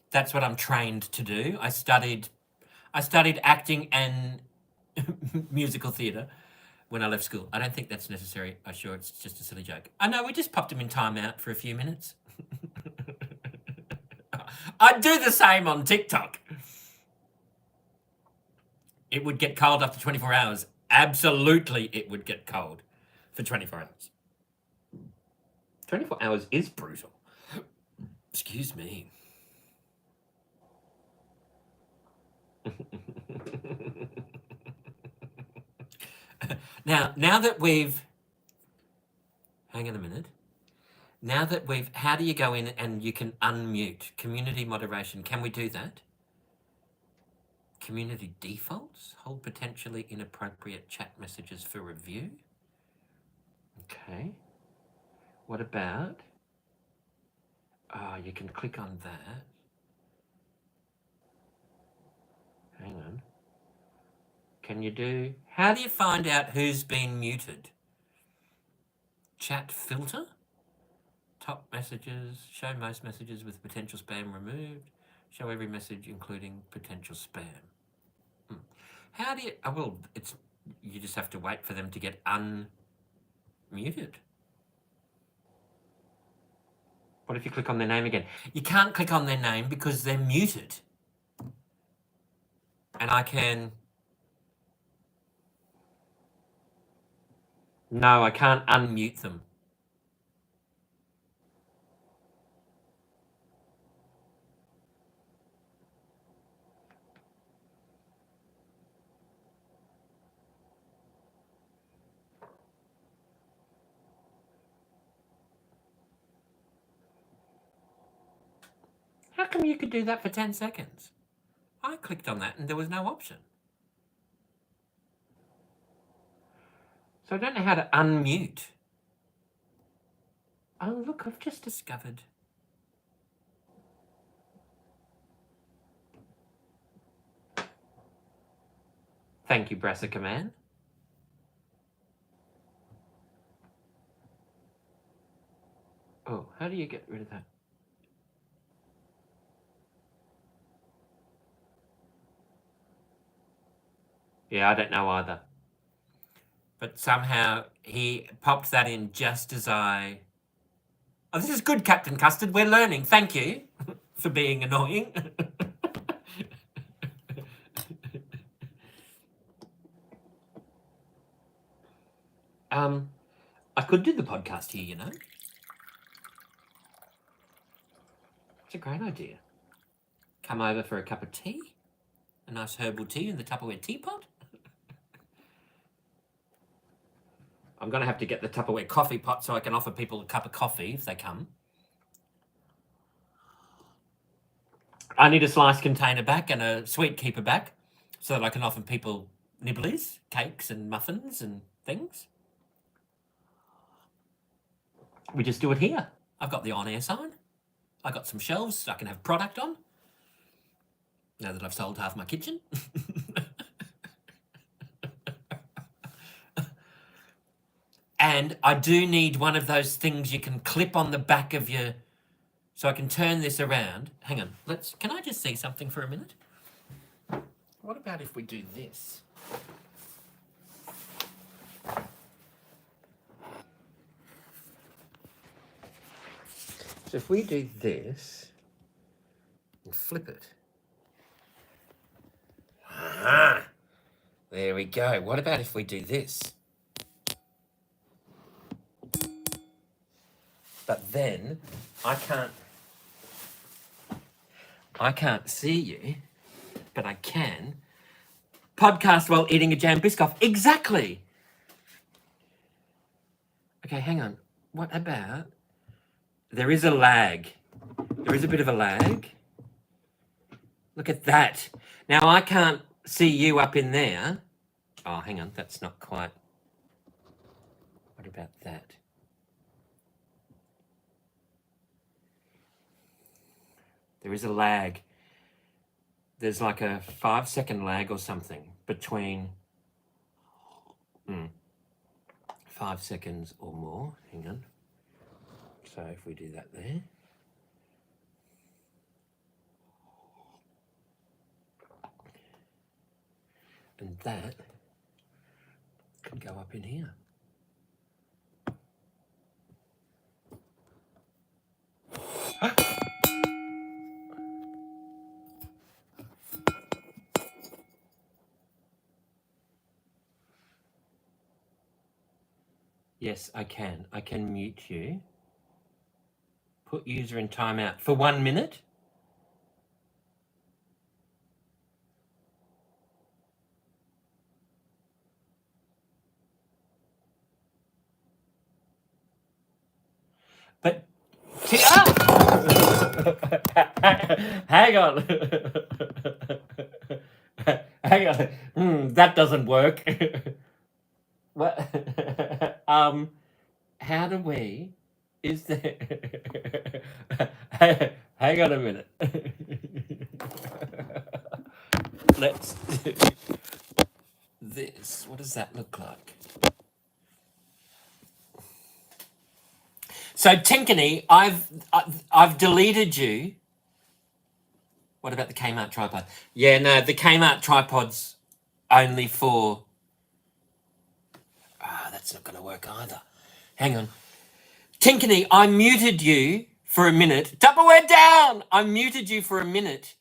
That's what I'm trained to do. I studied acting and musical theatre when I left school. I don't think that's necessary. I'm sure it's just a silly joke. I know, we just popped him in timeout for a few minutes. I'd do the same on TikTok. It would get cold after 24 hours. Absolutely, it would get cold for 24 hours. 24 hours is brutal. Excuse me. Now that we've... Hang on a minute. Now that we've... How do you go in and you can unmute? Community moderation. Can we do that? Community defaults? Hold potentially inappropriate chat messages for review. Okay. What about... Oh, you can click on that. Hang on. Can you do... How do you find out who's been muted? Chat filter? Top messages. Show most messages with potential spam removed. Show every message including potential spam. How do you... Oh, well, it's... You just have to wait for them to get unmuted. What if you click on their name again? You can't click on their name because they're muted. And I can... No, I can't unmute them. How come you could do that for 10 seconds? I clicked on that and there was no option. So I don't know how to unmute. Oh, look, I've just discovered. Thank you, Brassica Man. Oh, how do you get rid of that? Yeah, I don't know either. But somehow he popped that in just as I... Oh, this is good, Captain Custard. We're learning. Thank you for being annoying. I could do the podcast here, you know. It's a great idea. Come over for a cup of tea. A nice herbal tea in the Tupperware teapot. I'm going to have to get the Tupperware coffee pot so I can offer people a cup of coffee if they come. I need a slice container back and a sweet keeper back so that I can offer people nibblies, cakes and muffins and things. We just do it here. I've got the on-air sign. I've got some shelves I can have product on. Now that I've sold half my kitchen. And I do need one of those things you can clip on the back of your... So I can turn this around. Hang on. Can I just see something for a minute? What about if we do this? So if we do this and flip it. Aha! There we go. What about if we do this? But then I can't see you, but I can podcast while eating a jam biscoff. Exactly. Okay, hang on. What about... There is a lag. There is a bit of a lag. Look at that. Now I can't see you up in there. Oh, hang on. That's not quite... What about that? There is a lag. There's like a 5-second lag or something between 5 seconds or more. Hang on. So if we do that there. And that can go up in here. Yes, I can. I can mute you. Put user in timeout for 1 minute. But hang on. Hang on. That doesn't work. What? How do we? Is there? Hang on a minute. Let's do this. What does that look like? So Tinkany, I've deleted you. What about the Kmart tripod? Yeah, no, the Kmart tripod's only for... that's not going to work either. Hang on. Tinkany, I muted you for a minute. Tupperware down! I muted you for a minute,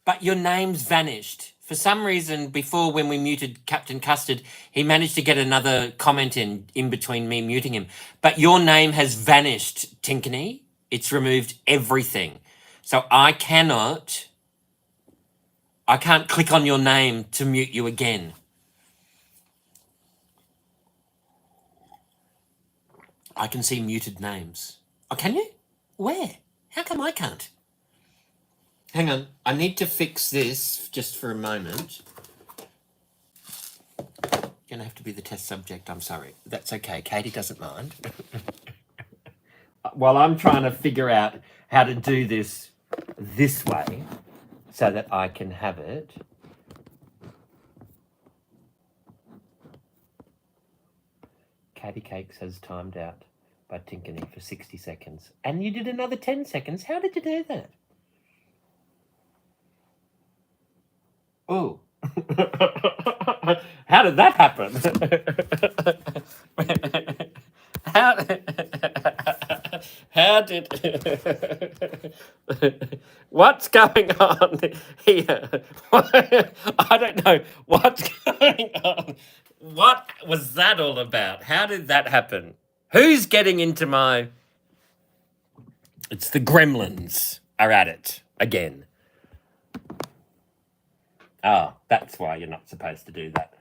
but your name's vanished. For some reason, before when we muted Captain Custard, he managed to get another comment in between me muting him. But your name has vanished, Tinkany. It's removed everything. So I can't click on your name to mute you again. I can see muted names. Oh, can you? Where? How come I can't? Hang on. I need to fix this just for a moment. You're going to have to be the test subject. I'm sorry. That's okay. Katie doesn't mind. While I'm trying to figure out how to do this way so that I can have it. Katie Cakes has timed out by Tinkany for 60 seconds. And you did another 10 seconds. How did you do that? Oh. How did that happen? How did... What's going on here? I don't know. What's going on? What was that all about? How did that happen? Who's getting into my... It's the gremlins. are at it again. Oh, that's why you're not supposed to do that.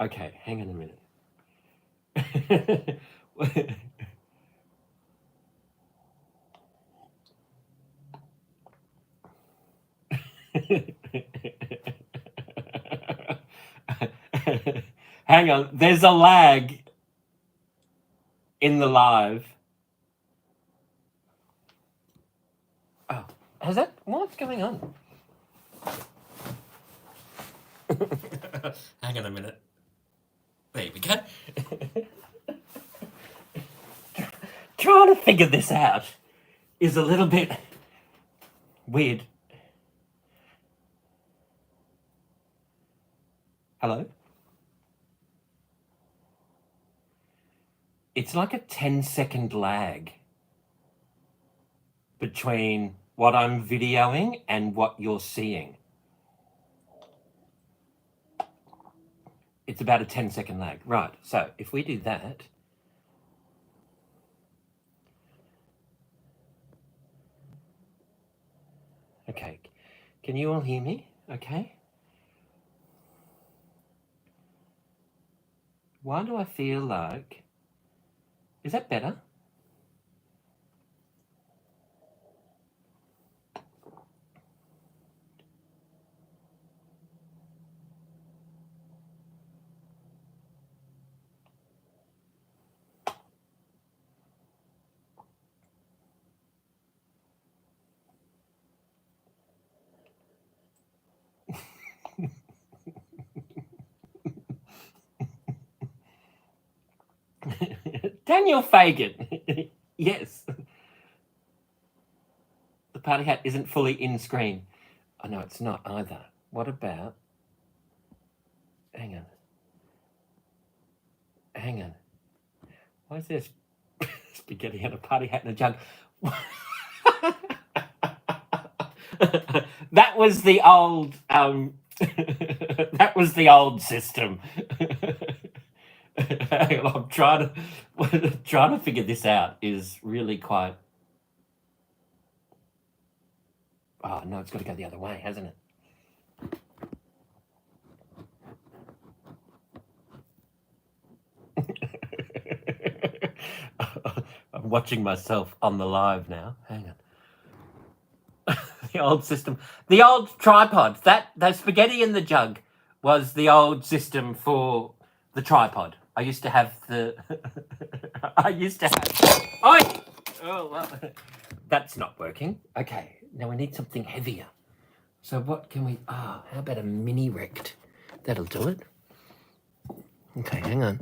Okay, hang on a minute. Hang on, there's a lag in the live. Oh, has that? What's going on? Hang on a minute. There we go. Trying to figure this out is a little bit weird. Hello? It's like a 10-second lag between what I'm videoing and what you're seeing. It's about a 10-second lag. Right, so if we do that... Okay, can you all hear me? Okay. Why do I feel like... Is that better? Daniel Fagan. Yes. The party hat isn't fully in screen. Oh, no, it's not either. What about... Hang on. Hang on. Why is there spaghetti and a party hat and a jug? That was the old... that was the old system. I'm trying to figure this out is really quite... Oh, no, it's got to go the other way, hasn't it? I'm watching myself on the live now. Hang on. The old system. The old tripod. The spaghetti in the jug was the old system for the tripod. I used to have the... Oh, well, that's not working. Okay, now we need something heavier. So what can we... how about a mini rect? That'll do it. Okay, hang on.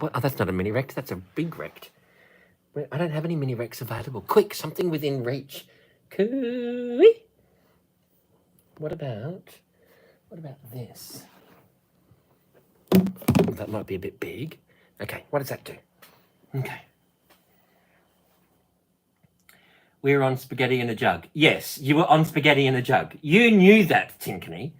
What? Oh, that's not a mini rect. That's a big rect. I don't have any mini rects available. Quick, something within reach. Cooey. What about this? That might be a bit big. Okay, what does that do? Okay. We were on spaghetti in a jug. Yes, you were on spaghetti in a jug. You knew that, Tinkany.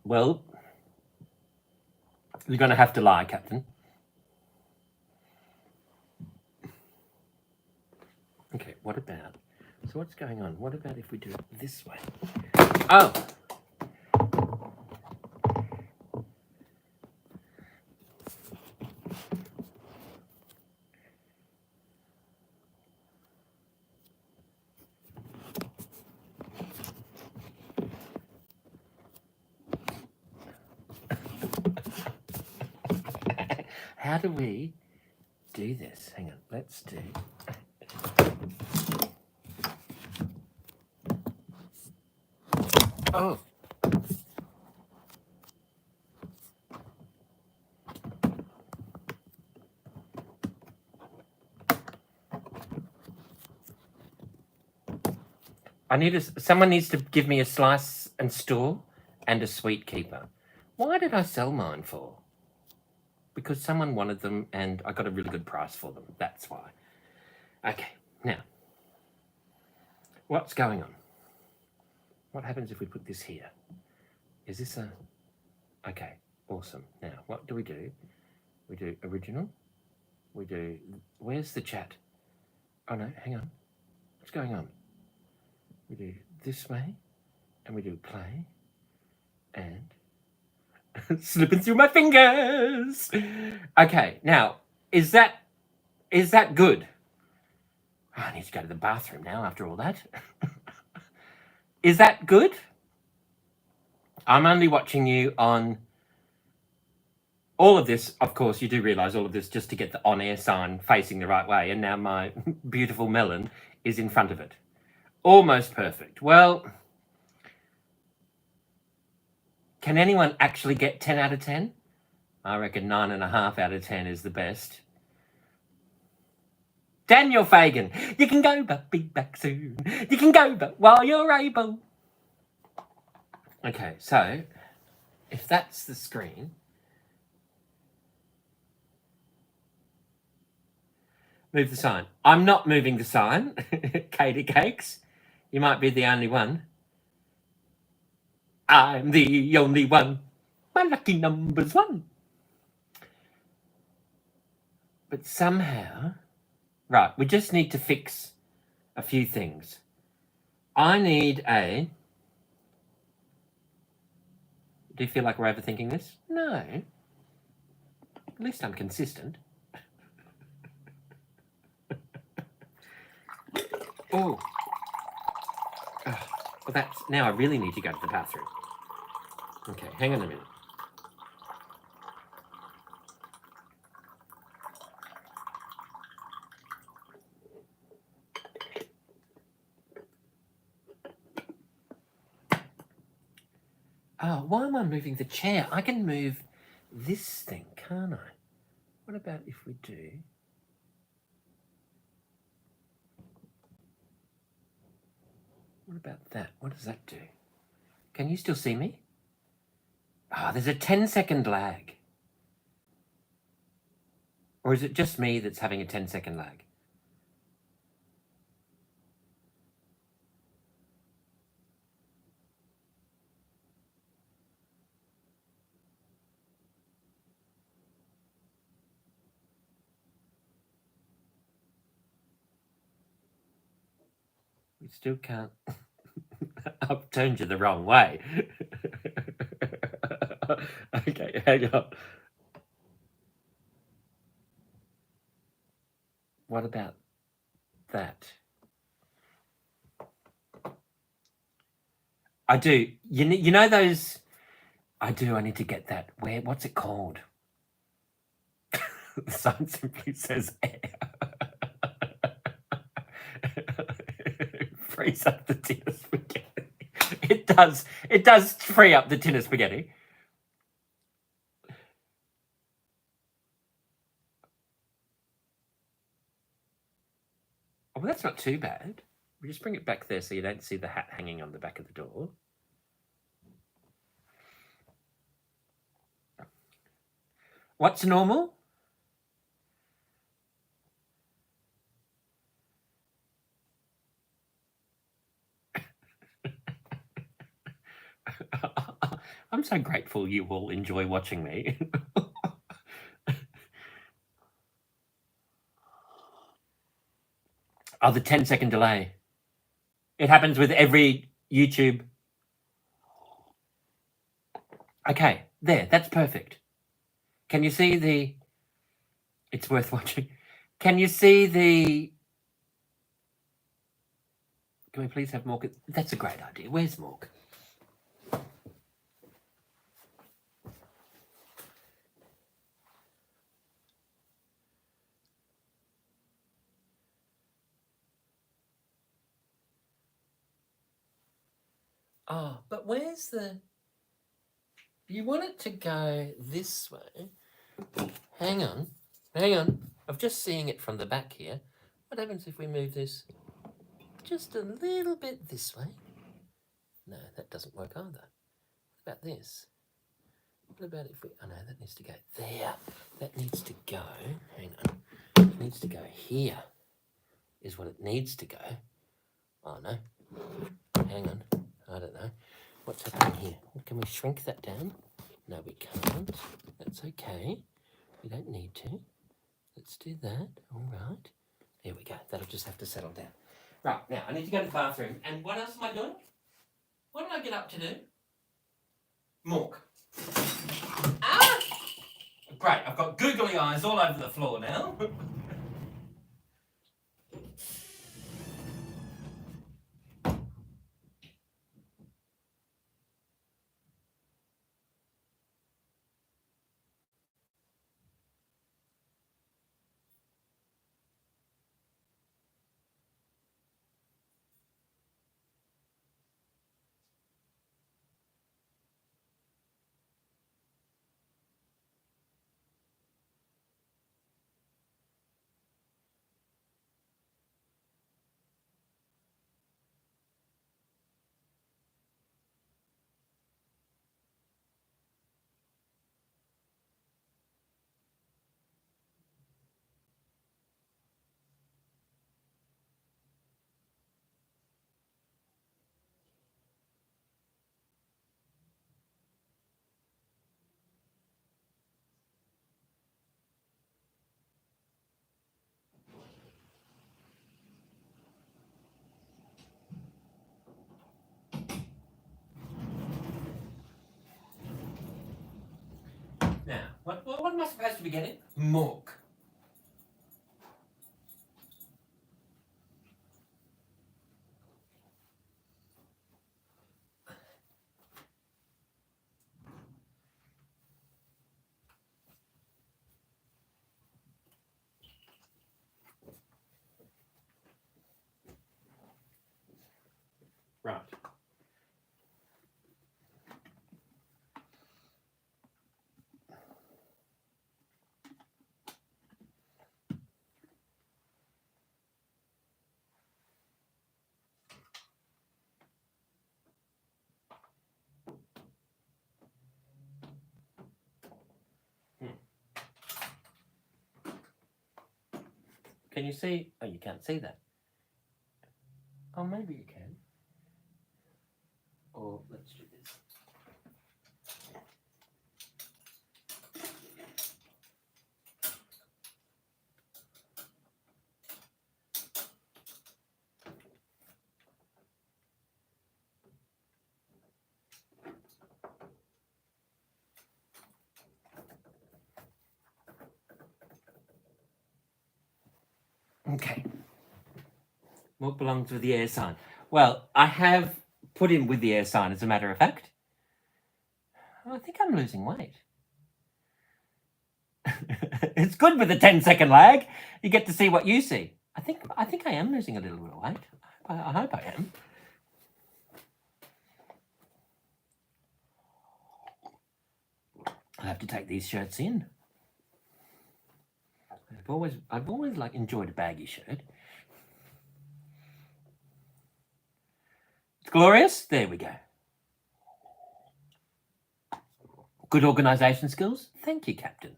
Well, you're going to have to lie, Captain. Okay, what about... So what's going on? What about if we do it this way? Oh! How do we do this? Hang on, let's do... Oh! Someone needs to give me a slice and store and a sweet keeper. Why did I sell mine for? Because someone wanted them and I got a really good price for them. That's why. Okay, now. What's going on? What happens if we put this here? Is this a... Okay, awesome. Now, what do? We do original. We do... Where's the chat? Oh, no, hang on. What's going on? We do this way, and we do play, and... slipping through my fingers! Okay, now, is that good? Oh, I need to go to the bathroom now after all that. Is that good? I'm only watching you on all of this. Of course, you do realise all of this just to get the on-air sign facing the right way, and now my beautiful melon is in front of it. Almost perfect. Well, can anyone actually get 10 out of 10? I reckon 9.5 out of 10 is the best. Daniel Fagan, you can go, but be back soon. You can go, but while you're able. Okay, so if that's the screen, move the sign. I'm not moving the sign, Katie Cakes. You might be the only one. I'm the only one. My lucky number's 1. But somehow... Right, we just need to fix a few things. I need a... Do you feel like we're overthinking this? No. At least I'm consistent. Oh. Well, that's... Now I really need to go to the bathroom. Okay, hang on a minute. Oh, why am I moving the chair? I can move this thing, can't I? What about if we do... What about that? What does that do? Can you still see me? Oh, there's a 10-second lag. Or is it just me that's having a 10-second lag? We still can't... I've turned you the wrong way. Okay, hang on. What about that? I do. You know those... I do. I need to get that. Where? What's it called? The sign simply says air. Frees up the tin of spaghetti. It does. It does free up the tin of spaghetti. Oh, well, that's not too bad. We just bring it back there so you don't see the hat hanging on the back of the door. What's normal? I'm so grateful you all enjoy watching me. Oh, the 10-second delay. It happens with every YouTube. Okay, there, that's perfect. Can you see the... It's worth watching. Can you see the... Can we please have Mork? That's a great idea. Where's Mork? Oh, but where's the... You want it to go this way? Hang on. Hang on. I'm just seeing it from the back here. What happens if we move this just a little bit this way? No, that doesn't work either. What about this? What about if we... Oh, no, that needs to go there. That needs to go... Hang on. It needs to go here is what it needs to go. Oh, no. Hang on. I don't know. What's happening here? Can we shrink that down? No, we can't. That's okay. We don't need to. Let's do that. All right. There we go. That'll just have to settle down. Right, now I need to go to the bathroom. And what else am I doing? What did I get up to do? Mork. Ah! Great, I've got googly eyes all over the floor now. Now, what am I supposed to be getting? Mork. Right. Can you see? Oh, you can't see that. Oh, maybe you can. Or let's do this. Okay. What belongs with the air sign? Well, I have put in with the air sign, as a matter of fact. I think I'm losing weight. It's good with a 10-second lag. You get to see what you see. I think I am losing a little bit of weight. I hope I am. I have to take these shirts in. I've always like enjoyed a baggy shirt. It's glorious. There we go. Good organisation skills. Thank you, Captain.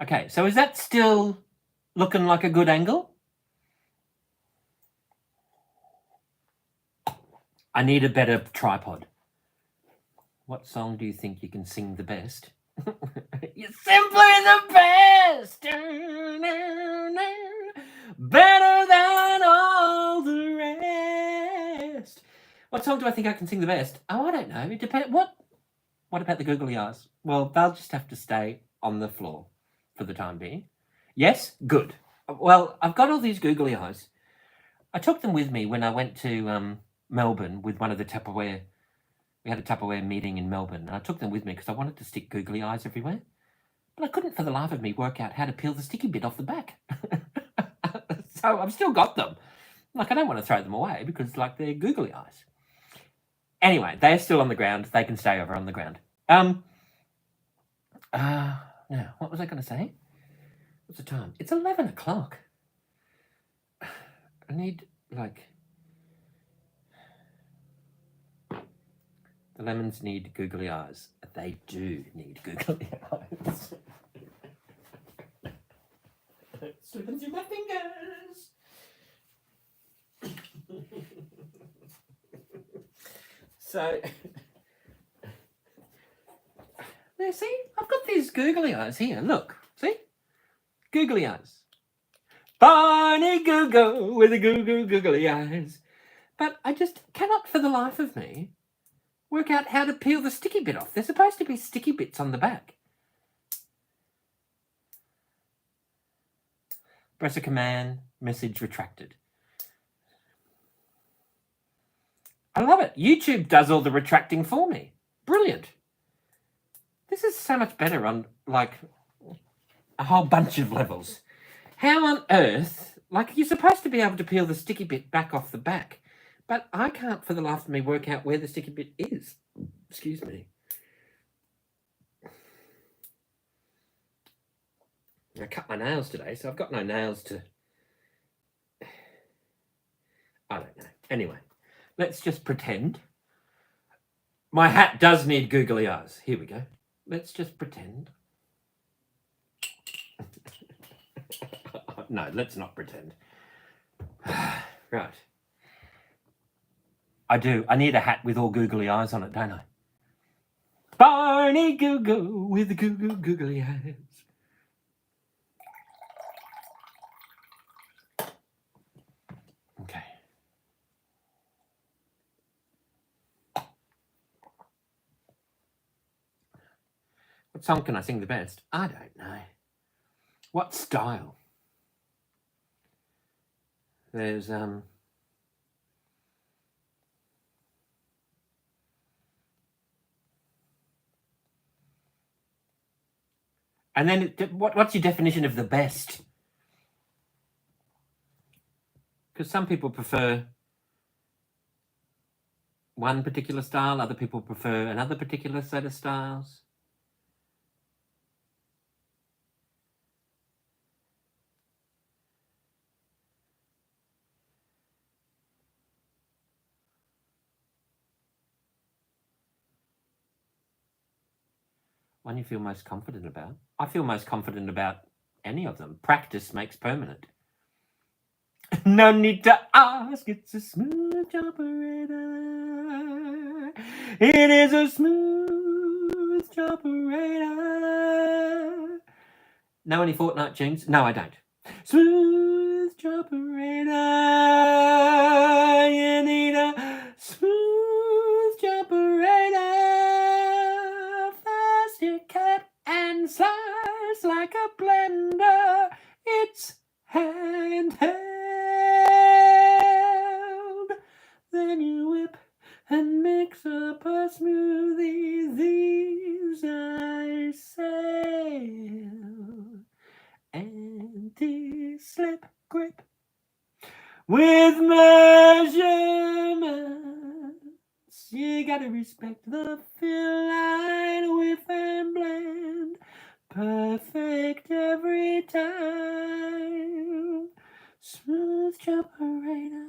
Okay, so is that still looking like a good angle? I need a better tripod. What song do you think you can sing the best? You're simply the best! Better than all the rest. What song do I think I can sing the best? Oh, I don't know. It depends. What about the googly eyes? Well, they'll just have to stay on the floor for the time being. Yes? Good. Well, I've got all these googly eyes. I took them with me when I went to Melbourne with one of the Tupperware. We had a Tupperware meeting in Melbourne, and I took them with me because I wanted to stick googly eyes everywhere. But I couldn't for the life of me work out how to peel the sticky bit off the back. So I've still got them. Like, I don't want to throw them away because, like, they're googly eyes. Anyway, they're still on the ground. They can stay over on the ground. Now, what was I going to say? What's the time? It's 11 o'clock. I need, like... The lemons need googly eyes. They do need googly eyes. Slipping through my fingers. So, there, see, I've got these googly eyes here. Look, see? Googly eyes. Barney Google with the googly eyes. But I just cannot for the life of me work out how to peel the sticky bit off. There's supposed to be sticky bits on the back. Press a command, message retracted. I love it. YouTube does all the retracting for me. Brilliant. This is so much better on, like, a whole bunch of levels. How on earth, like, you're supposed to be able to peel the sticky bit back off the back, but I can't for the life of me work out where the sticky bit is. Excuse me. I cut my nails today, so I've got no nails to... I don't know. Anyway, let's just pretend. My hat does need googly eyes. Here we go. Let's just pretend. No, let's not pretend. Right. I do. I need a hat with all googly eyes on it, don't I? Barney Google with the googly eyes. Okay. What song can I sing the best? I don't know. What style? There's and then what's your definition of the best? Because some people prefer one particular style, other people prefer another particular set of styles. One you feel most confident about? I feel most confident about any of them. Practice makes permanent. No need to ask, it's a smooth operator. It is a smooth operator. Know any Fortnite tunes? No, I don't. Smooth operator. You need a smooth operator. Fast you cut and slice like a blender. It's handheld. Then you whip and mix up a smoothie. These I say. Anti-slip grip with measurements. You gotta respect the fill line, whiff and blend. Perfect every time. Smooth operator.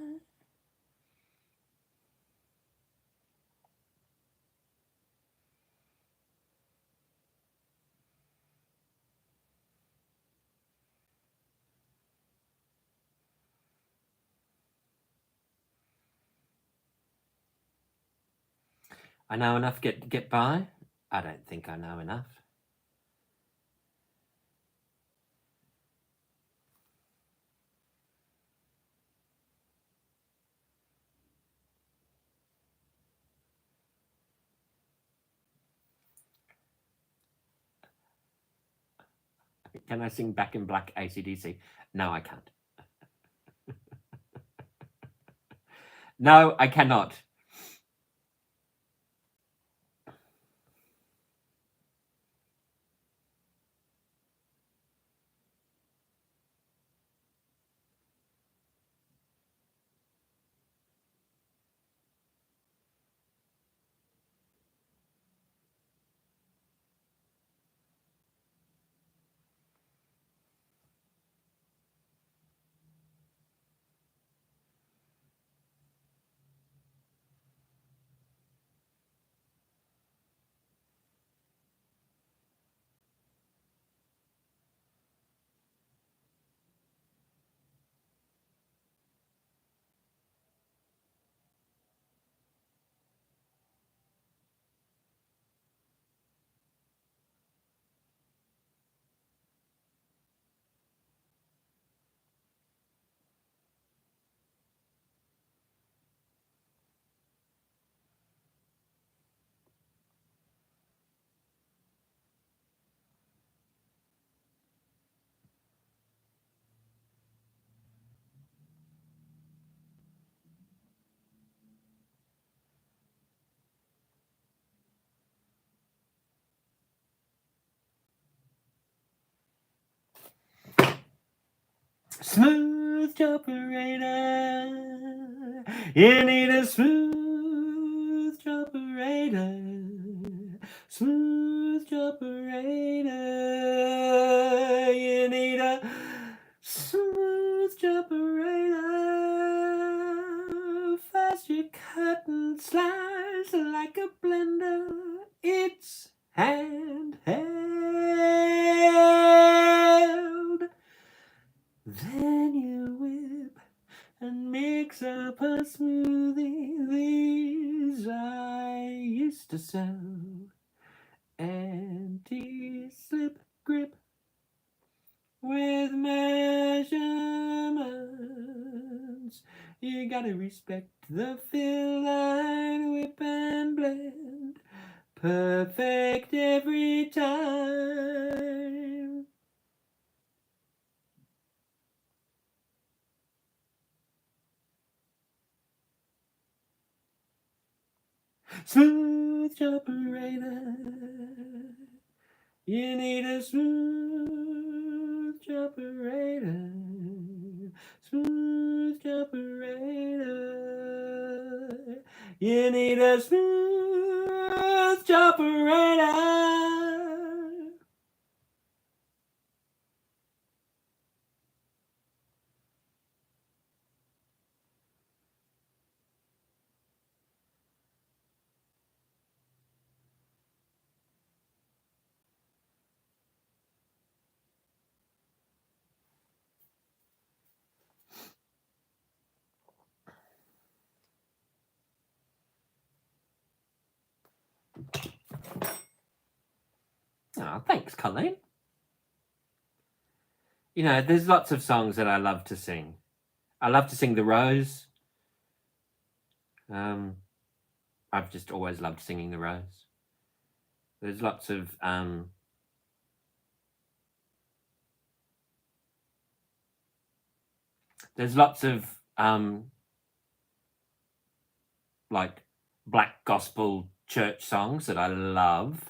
I know enough get by. I don't think I know enough. Can I sing Back in Black AC/DC? No, I can't. No, I cannot. Smooth operator. You need a smooth operator. Smooth operator. You need a smooth operator. Fast you cut and slice like a blender. It's handheld. Then you whip and mix up a smoothie. These I used to sell. Anti-slip grip with measurements. You gotta respect the fill line, whip and blend. Perfect every time. Smooth operator. You need a smooth operator. Smooth operator. You need a smooth operator. Oh, thanks, Colleen. You know, there's lots of songs that I love to sing. I love to sing The Rose. I've just always loved singing The Rose. There's lots of like black gospel church songs that I love.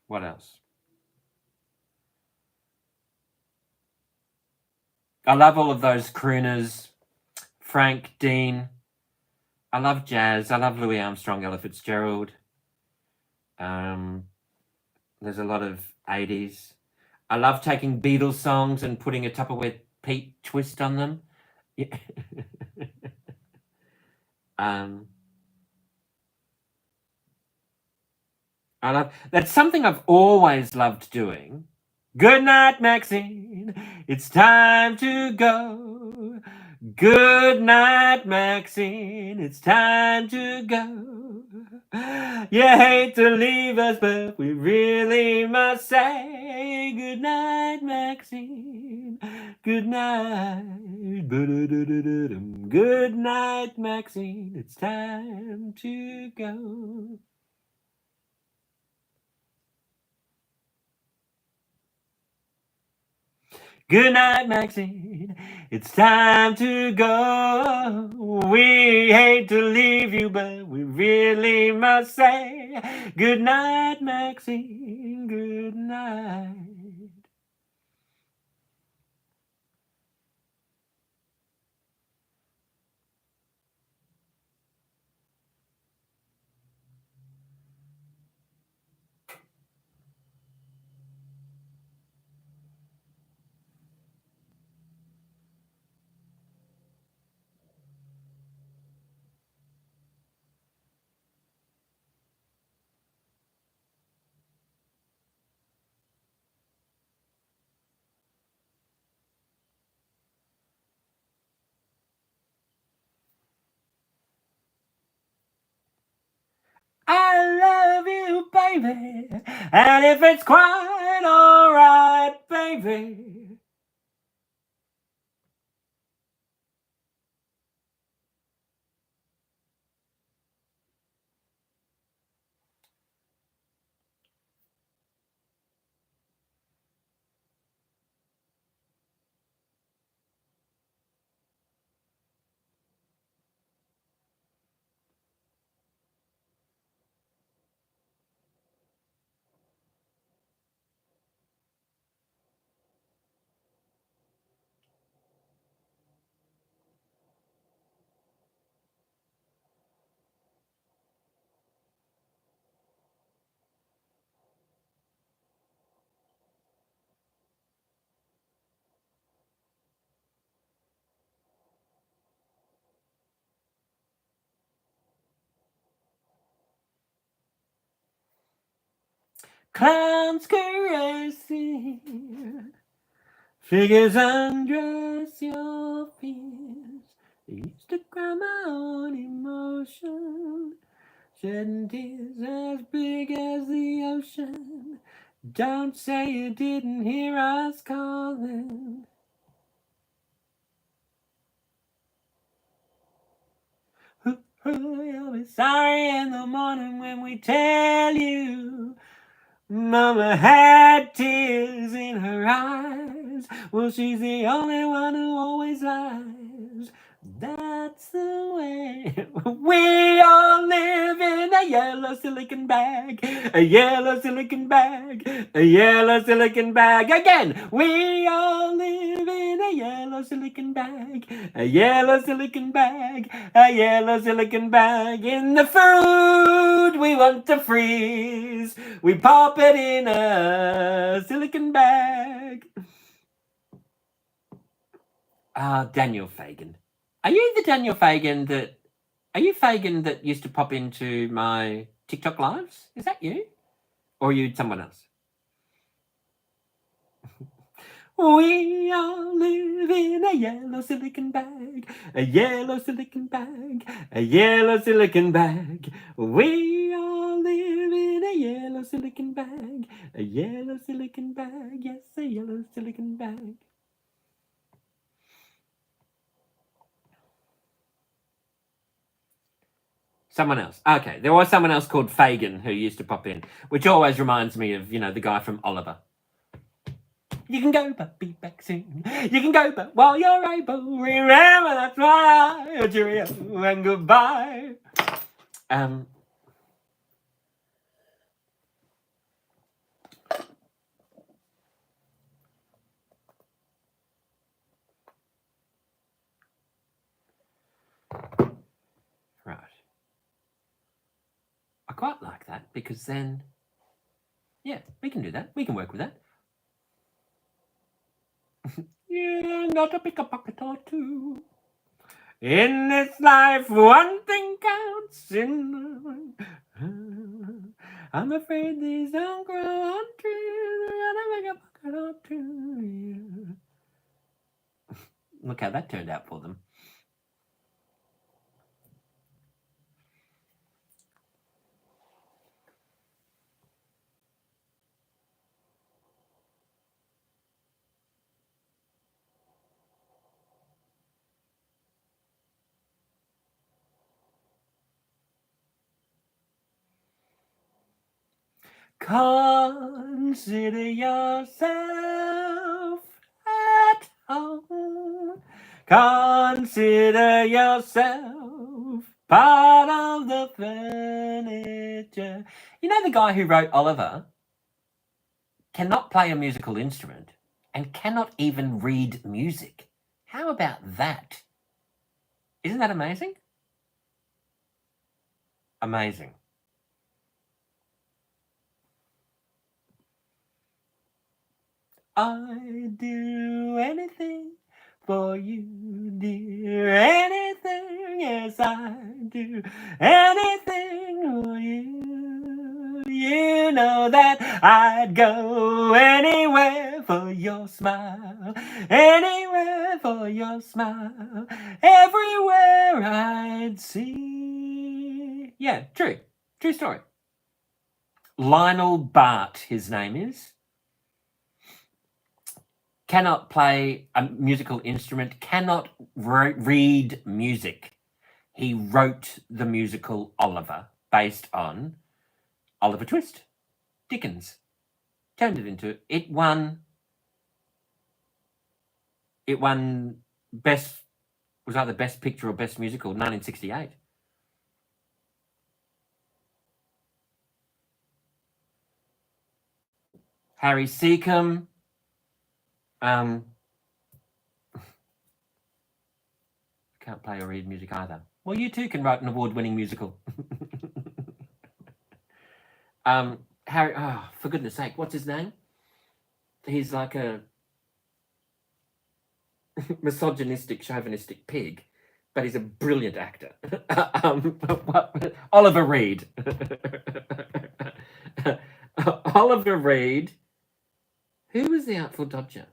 What else? I love all of those crooners. Frank, Dean. I love jazz. I love Louis Armstrong, Ella Fitzgerald. There's a lot of 80s. I love taking Beatles songs and putting a Tupperware Pete twist on them. Yeah. That's something I've always loved doing. Good night, Maxine. It's time to go. Good night, Maxine. It's time to go. You hate to leave us, but we really must say good night, Maxine. Good night. Good night, Maxine. It's time to go. Good night, Maxine. It's time to go. We hate to leave you, but we really must say good night, Maxine. Good night. I love you, baby. And if it's quite alright, baby. Clowns caressing, figures undress your fears. I used to cry my own emotion, shedding tears as big as the ocean. Don't say you didn't hear us calling. You'll be sorry in the morning when we tell you Mama had tears in her eyes. Well, she's the only one who always lies. That's the way we all live in a yellow silicon bag. A yellow silicon bag. A yellow silicon bag. Again, we all live in a yellow silicon bag. A yellow silicon bag. A yellow silicon bag. In the food we want to freeze, we pop it in a silicon bag. Daniel Fagan. Are you the Daniel Fagan that... Are you Fagan that used to pop into my TikTok lives? Is that you? Or are you someone else? We all live in a yellow silicon bag. A yellow silicon bag. A yellow silicon bag. We all live in a yellow silicon bag. A yellow silicon bag. Yes, a yellow silicon bag. Someone else. Okay, there was someone else called Fagan who used to pop in, which always reminds me of, the guy from Oliver. You can go, but be back soon. You can go, but while you're able, remember that's why I cheerio and goodbye. Right. I quite like that because then, yeah, we can do that. We can work with that. Yeah, got to pick a pocket or two. In this life, one thing counts. I'm afraid these don't grow on trees. I gotta make a pocket or two. Look how that turned out for them. Consider yourself at home. Consider yourself part of the furniture. You know the guy who wrote Oliver cannot play a musical instrument and cannot even read music. How about that? Isn't that amazing? Amazing. I'd do anything for you, dear. Anything, yes, I'd do anything for you. You know that I'd go anywhere for your smile. Anywhere for your smile. Everywhere I'd see. Yeah, true. True story. Lionel Bart, his name is. Cannot play a musical instrument, cannot read music. He wrote the musical Oliver based on Oliver Twist, Dickens. Turned it into... It won best... was either Best Picture or Best Musical in 1968. Harry Seacombe. Can't play or read music either. Well, you too can write an award-winning musical. Harry, for goodness sake, what's his name? He's like a misogynistic, chauvinistic pig, but he's a brilliant actor. Oliver Reed. Oliver Reed. Who was the Artful Dodger?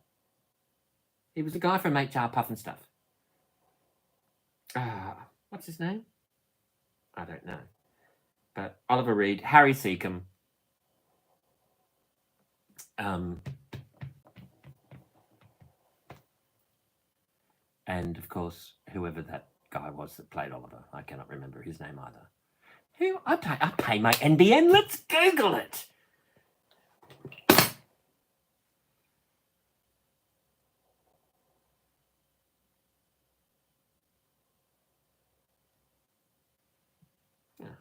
He was the guy from HR Puff and Stuff. What's his name? I don't know. But Oliver Reed, Harry Seacombe. And of course, whoever that guy was that played Oliver. I cannot remember his name either. Who? I pay my NBN. Let's Google it.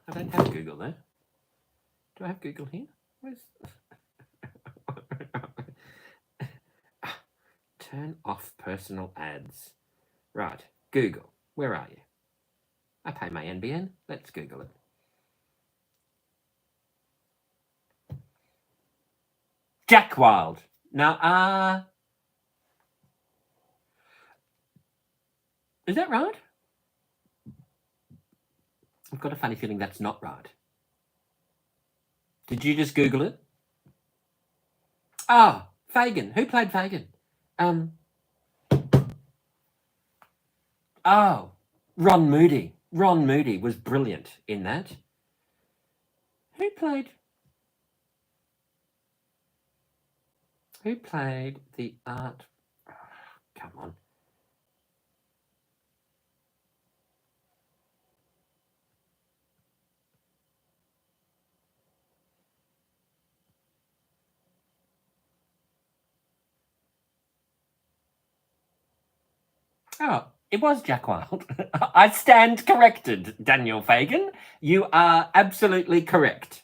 I don't have Google there. Do I have Google here? Where's... Turn off personal ads. Right, Google. Where are you? I pay my NBN. Let's Google it. Jack Wilde. Now, is that right? I've got a funny feeling that's not right. Did you just Google it? Oh, Fagin. Who played Fagin? Oh, Ron Moody. Ron Moody was brilliant in that. Who played the art? Oh, come on. Oh, it was Jack Wilde. I stand corrected, Daniel Fagin. You are absolutely correct.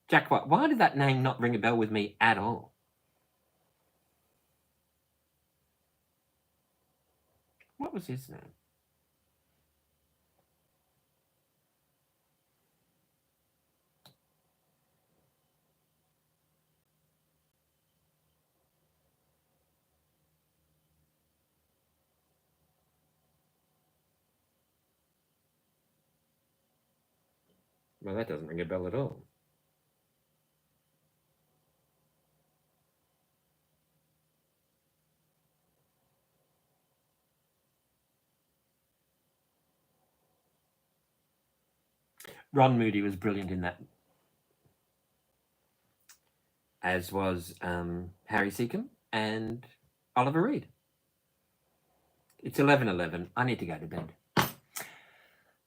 Jack Wilde. Why did that name not ring a bell with me at all? What was his name? Well, that doesn't ring a bell at all. Ron Moody was brilliant in that. As was Harry Seacombe and Oliver Reed. It's 11:11. I need to go to bed.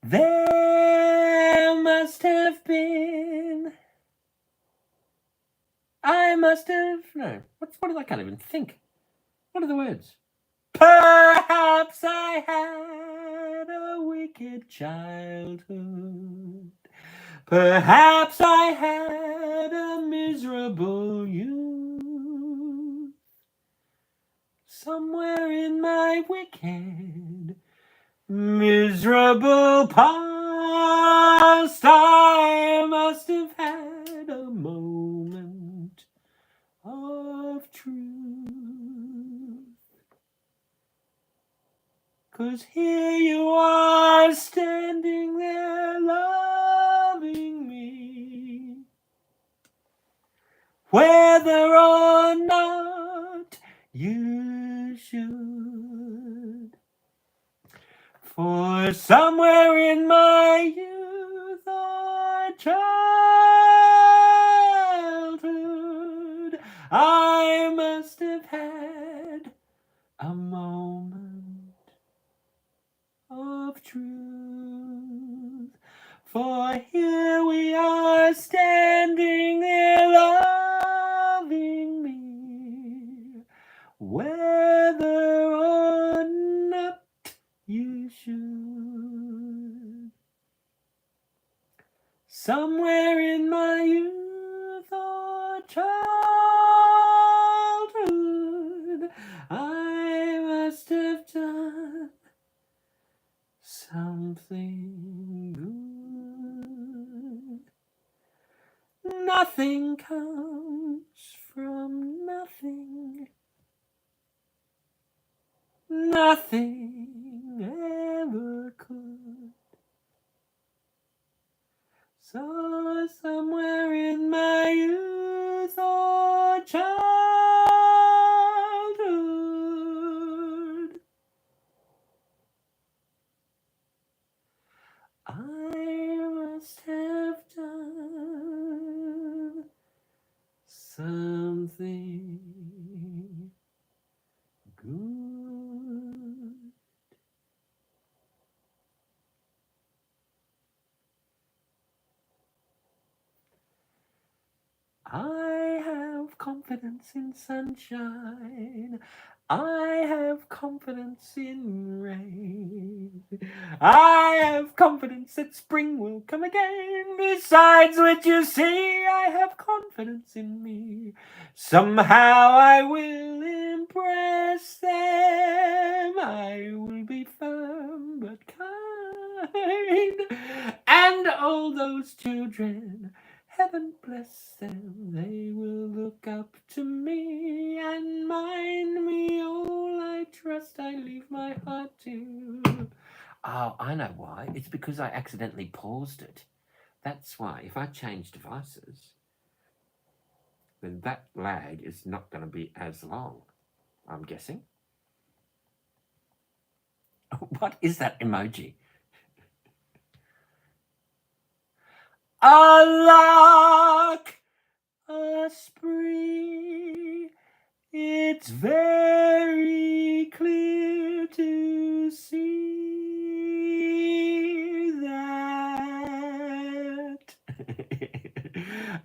There must have been... I must have... No. What I can't even think. What are the words? Perhaps I had a wicked childhood. Perhaps I had a miserable youth. Somewhere in my wicked, miserable past, I must have had a moment of truth. 'Cause here you are standing there loving me, whether or not you should. For somewhere in my youth or childhood, I must have had a moment of truth. For here we are standing there loving me, whether or not you should. Somewhere in my youth or childhood, I must have done something good. Nothing comes from nothing. Nothing ever could. So somewhere in my youth I must have done something good. I have confidence in sunshine. I have confidence in rain. I have confidence that spring will come again. Besides which, you see, I have confidence in me. Somehow I will impress them. I will be firm but kind. And all those children, heaven bless them, they will look up to me and mind me all. I trust I leave my heart to. Oh, I know why. It's because I accidentally paused it. That's why. If I change devices, then that lag is not going to be as long, I'm guessing. What is that emoji? A lark, a spree. It's very clear to see that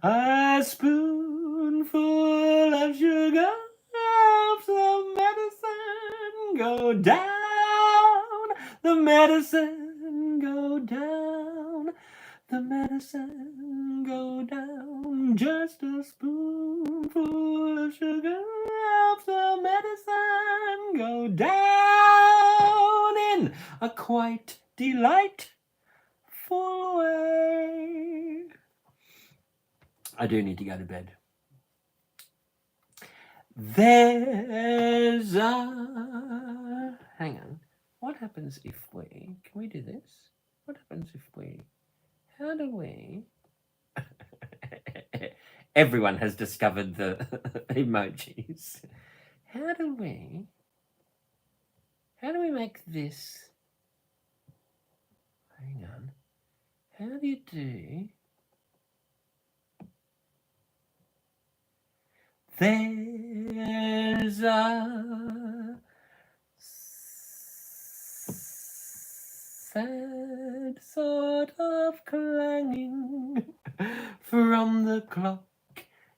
a spoonful of sugar helps the medicine go down, the medicine go down, the medicine go down. Just a spoonful of sugar helps the medicine go down in a quite delightful way. I do need to go to bed. There's a... Hang on. What happens if we... Can we do this? What happens if we... How do we... Everyone has discovered the emojis. How do we make this... Hang on. How do you do... There's a sad sort of clanging from the clock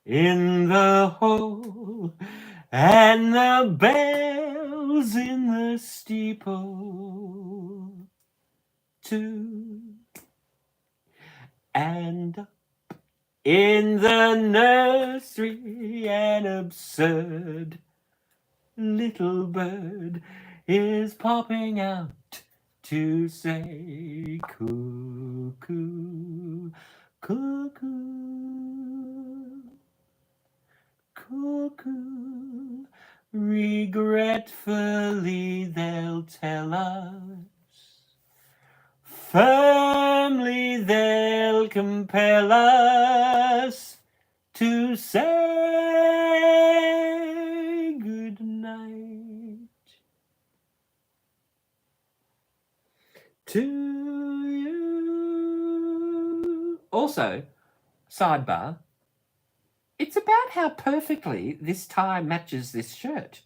in the hall, and the bells in the steeple too, and up in the nursery an absurd little bird is popping out to say cuckoo, cuckoo, cuckoo. Regretfully they'll tell us, firmly they'll compel us to say good night to you. Also, sidebar, it's about how perfectly this tie matches this shirt.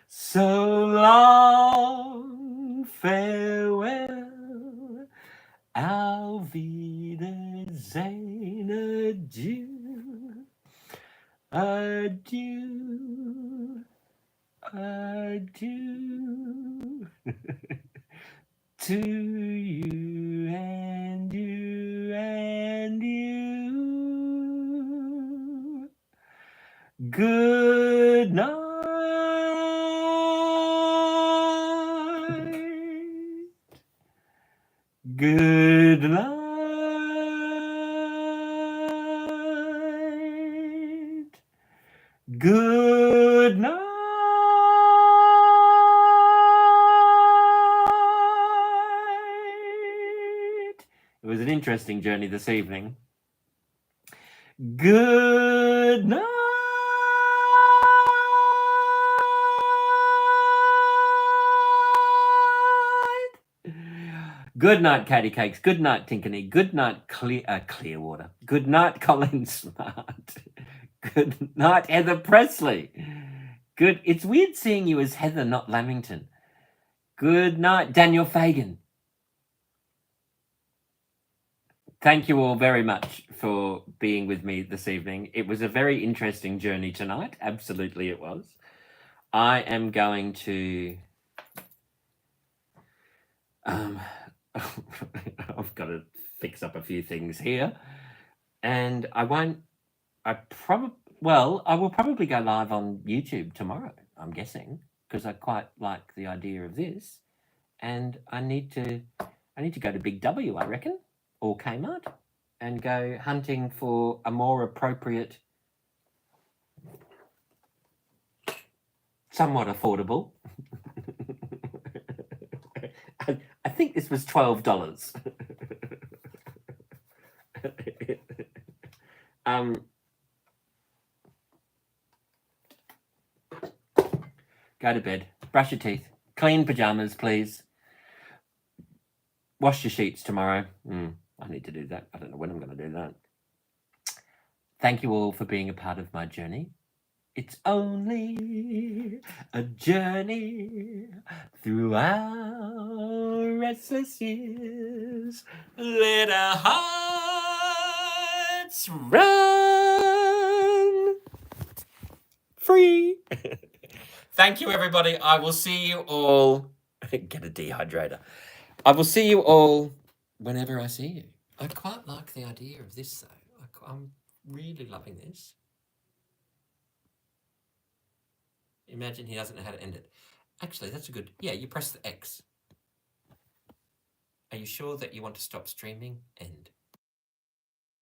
So long, farewell, auf Wiedersehen, adieu, adieu, adieu, to you and you and you. Good night. Good night. Good night. It was an interesting journey this evening. Good night. Good night, Katie Cakes. Good night, Tinkany. Good night, Clearwater. Good night, Colin Smart. Good night, Heather Presley. Good. It's weird seeing you as Heather, not Lamington. Good night, Daniel Fagan. Thank you all very much for being with me this evening. It was a very interesting journey tonight. Absolutely, it was. I am going to. I've got to fix up a few things here, and I won't. I will probably go live on YouTube tomorrow. I'm guessing because I quite like the idea of this, and I need to go to Big W, I reckon, or Kmart, and go hunting for a more appropriate, somewhat affordable. I think this was $12. Go to bed. Brush your teeth. Clean pajamas, please. Wash your sheets tomorrow. I need to do that. I don't know when I'm going to do that. Thank you all for being a part of my journey. It's only a journey through our restless years. Let our hearts run free. Thank you, everybody. I will see you all. Get a dehydrator. I will see you all whenever I see you. I quite like the idea of this, though. I'm really loving this. Imagine he doesn't know how to end it. Actually, that's a good... Yeah, you press the X. Are you sure that you want to stop streaming? End.